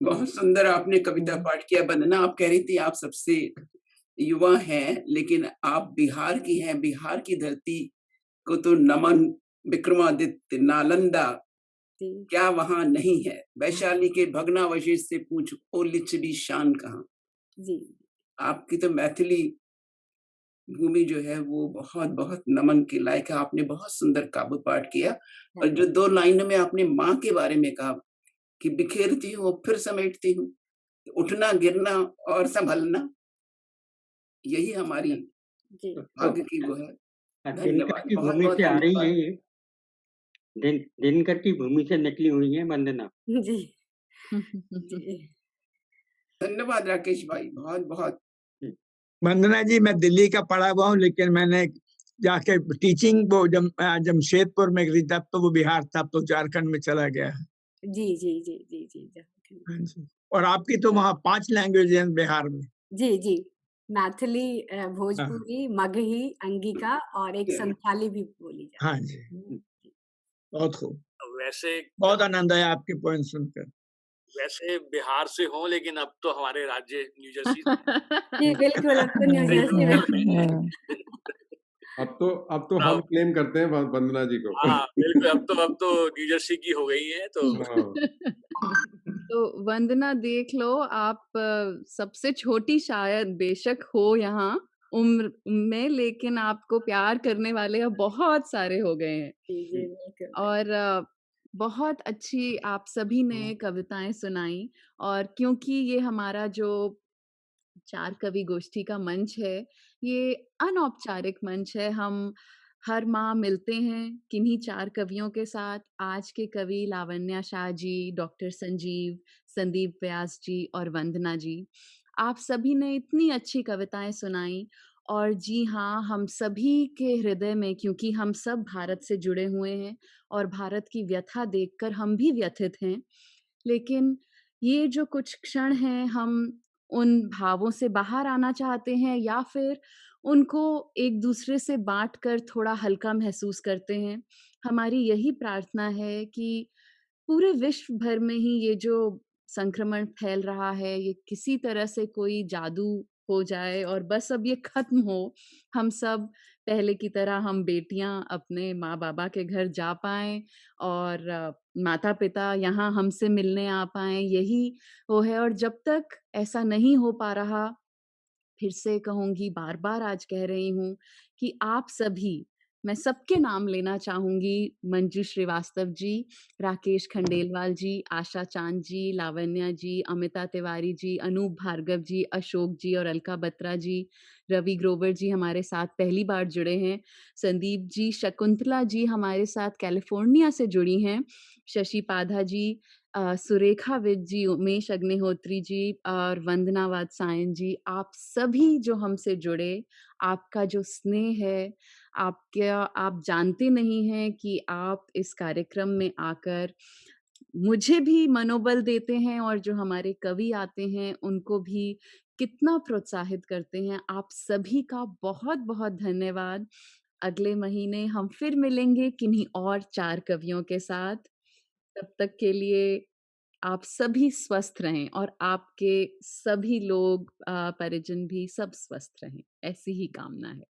बहुत सुंदर आपने कविता पाठ किया। वंदना, आप कह रही थी आप सबसे युवा हैं, लेकिन आप बिहार की हैं। बिहार की धरती को तो नमन, विक्रमादित्य, नालंदा, क्या वहां नहीं है? वैशाली के भग्नावशेष से पूछ ओ लिच्छवी शान कहाँ। जी, आपकी तो मैथिली भूमि जो है वो बहुत बहुत नमन के लायक है। आपने बहुत सुंदर काव्य पाठ किया, और जो 2 लाइन में आपने माँ के बारे में कहा कि बिखेरती हूँ फिर समेटती हूँ, उठना गिरना और संभलना, यही हमारी भाग्य की वो है। दिनकर धन्यवाद, की बहुत भूमि बहुत से आ रही है धन्यवाद। ये, दिनकर की भूमि से निकली हुई है वंदना। जी जी, धन्यवाद राकेश भाई, बहुत बहुत। वंदना जी, मैं दिल्ली का पढ़ा हुआ हूँ, लेकिन मैंने जाके टीचिंग वो जमशेदपुर में करी, तब तो वो बिहार था, अब तो झारखंड में चला गया है। जी जी जी जी जी हाँ जी। और आपकी तो वहाँ 5 लैंग्वेज हैं बिहार में। जी जी, मैथिली, भोजपुरी, मगही, अंगिका और एक संथाली भी बोली जाती है। हाँ जी, बहुत खूब। वैसे बहुत आनंद आया आपके पॉइंट सुनकर। वैसे बिहार से हूँ, लेकिन अब तो हमारे राज्य न्यू जर्सी जी बिल्कुल, अब तो न्यू जर्सी में। अब तो हम क्लेम करते हैं वंदना जी को। हाँ बिल्कुल, अब तो न्यू जर्सी की हो गई है तो। तो वंदना देख लो, आप सबसे छोटी शायद बेशक हो यहाँ उम्र में, लेकिन आपको प्यार करने वाले अब बहुत सारे हो गए हैं। और बहुत अच्छी आप सभी ने कविताएं सुनाई, और क्योंकि ये हमारा जो 4 कवि गोष्ठी का मंच है, ये अनौपचारिक मंच है, हम हर माह मिलते हैं किन्हीं 4 कवियों के साथ। आज के कवि लावण्या शाह जी, डॉक्टर संजीव, संदीप व्यास जी और वंदना जी। आप सभी ने इतनी अच्छी कविताएँ सुनाई और जी हाँ, हम सभी के हृदय में, क्योंकि हम सब भारत से जुड़े हुए हैं और भारत की व्यथा देखकर हम भी व्यथित हैं। लेकिन ये जो कुछ क्षण हैं, हम उन भावों से बाहर आना चाहते हैं या फिर उनको एक-दूसरे से बाँट कर थोड़ा हल्का महसूस करते हैं। हमारी यही प्रार्थना है कि पूरे विश्व भर में ही ये जो संक्रमण फैल रहा है, ये किसी तरह से कोई जादू हो जाए और बस अब ये खत्म हो। हम सब पहले की तरह हम बेटियाँ अपने माँ-बाबा के घर जा पाएँ और माता-पिता यहाँ हमसे मिलने आ पाएँ, यही वो है। और जब तक ऐसा नहीं हो पा रहा, फिर से कहूँगी, बार-बार आज कह रही हूँ कि आप सभी, मैं सबके नाम लेना चाहूँगी, मंजू श्रीवास्तव जी, राकेश खंडेलवाल जी, आशा चांद जी, लावण्या जी, अमिता तिवारी जी, अनूप भार्गव जी, अशोक जी और अलका बत्रा जी, रवि ग्रोवर जी हमारे साथ पहली बार जुड़े हैं, संदीप जी, शकुंतला जी हमारे साथ कैलिफ़ोर्निया से जुड़ी हैं, शशि पाधा जी, सुरेखा विद जी, उमेश अग्निहोत्री जी और वंदना वात्सायन जी, आप सभी जो हमसे जुड़े, आपका जो स्नेह है, आप जानते नहीं हैं कि आप इस कार्यक्रम में आकर मुझे भी मनोबल देते हैं और जो हमारे कवि आते हैं, उनको भी कितना प्रोत्साहित करते हैं। आप सभी का बहुत-बहुत धन्यवाद। अगले महीने हम फिर मिलेंगे किन्हीं और 4 कवियों के साथ। तब तक के लिए आप सभी स्वस्थ रहें और आपके सभी लोग परिजन भी सब स्वस्थ रहें, ऐसी ही कामना है।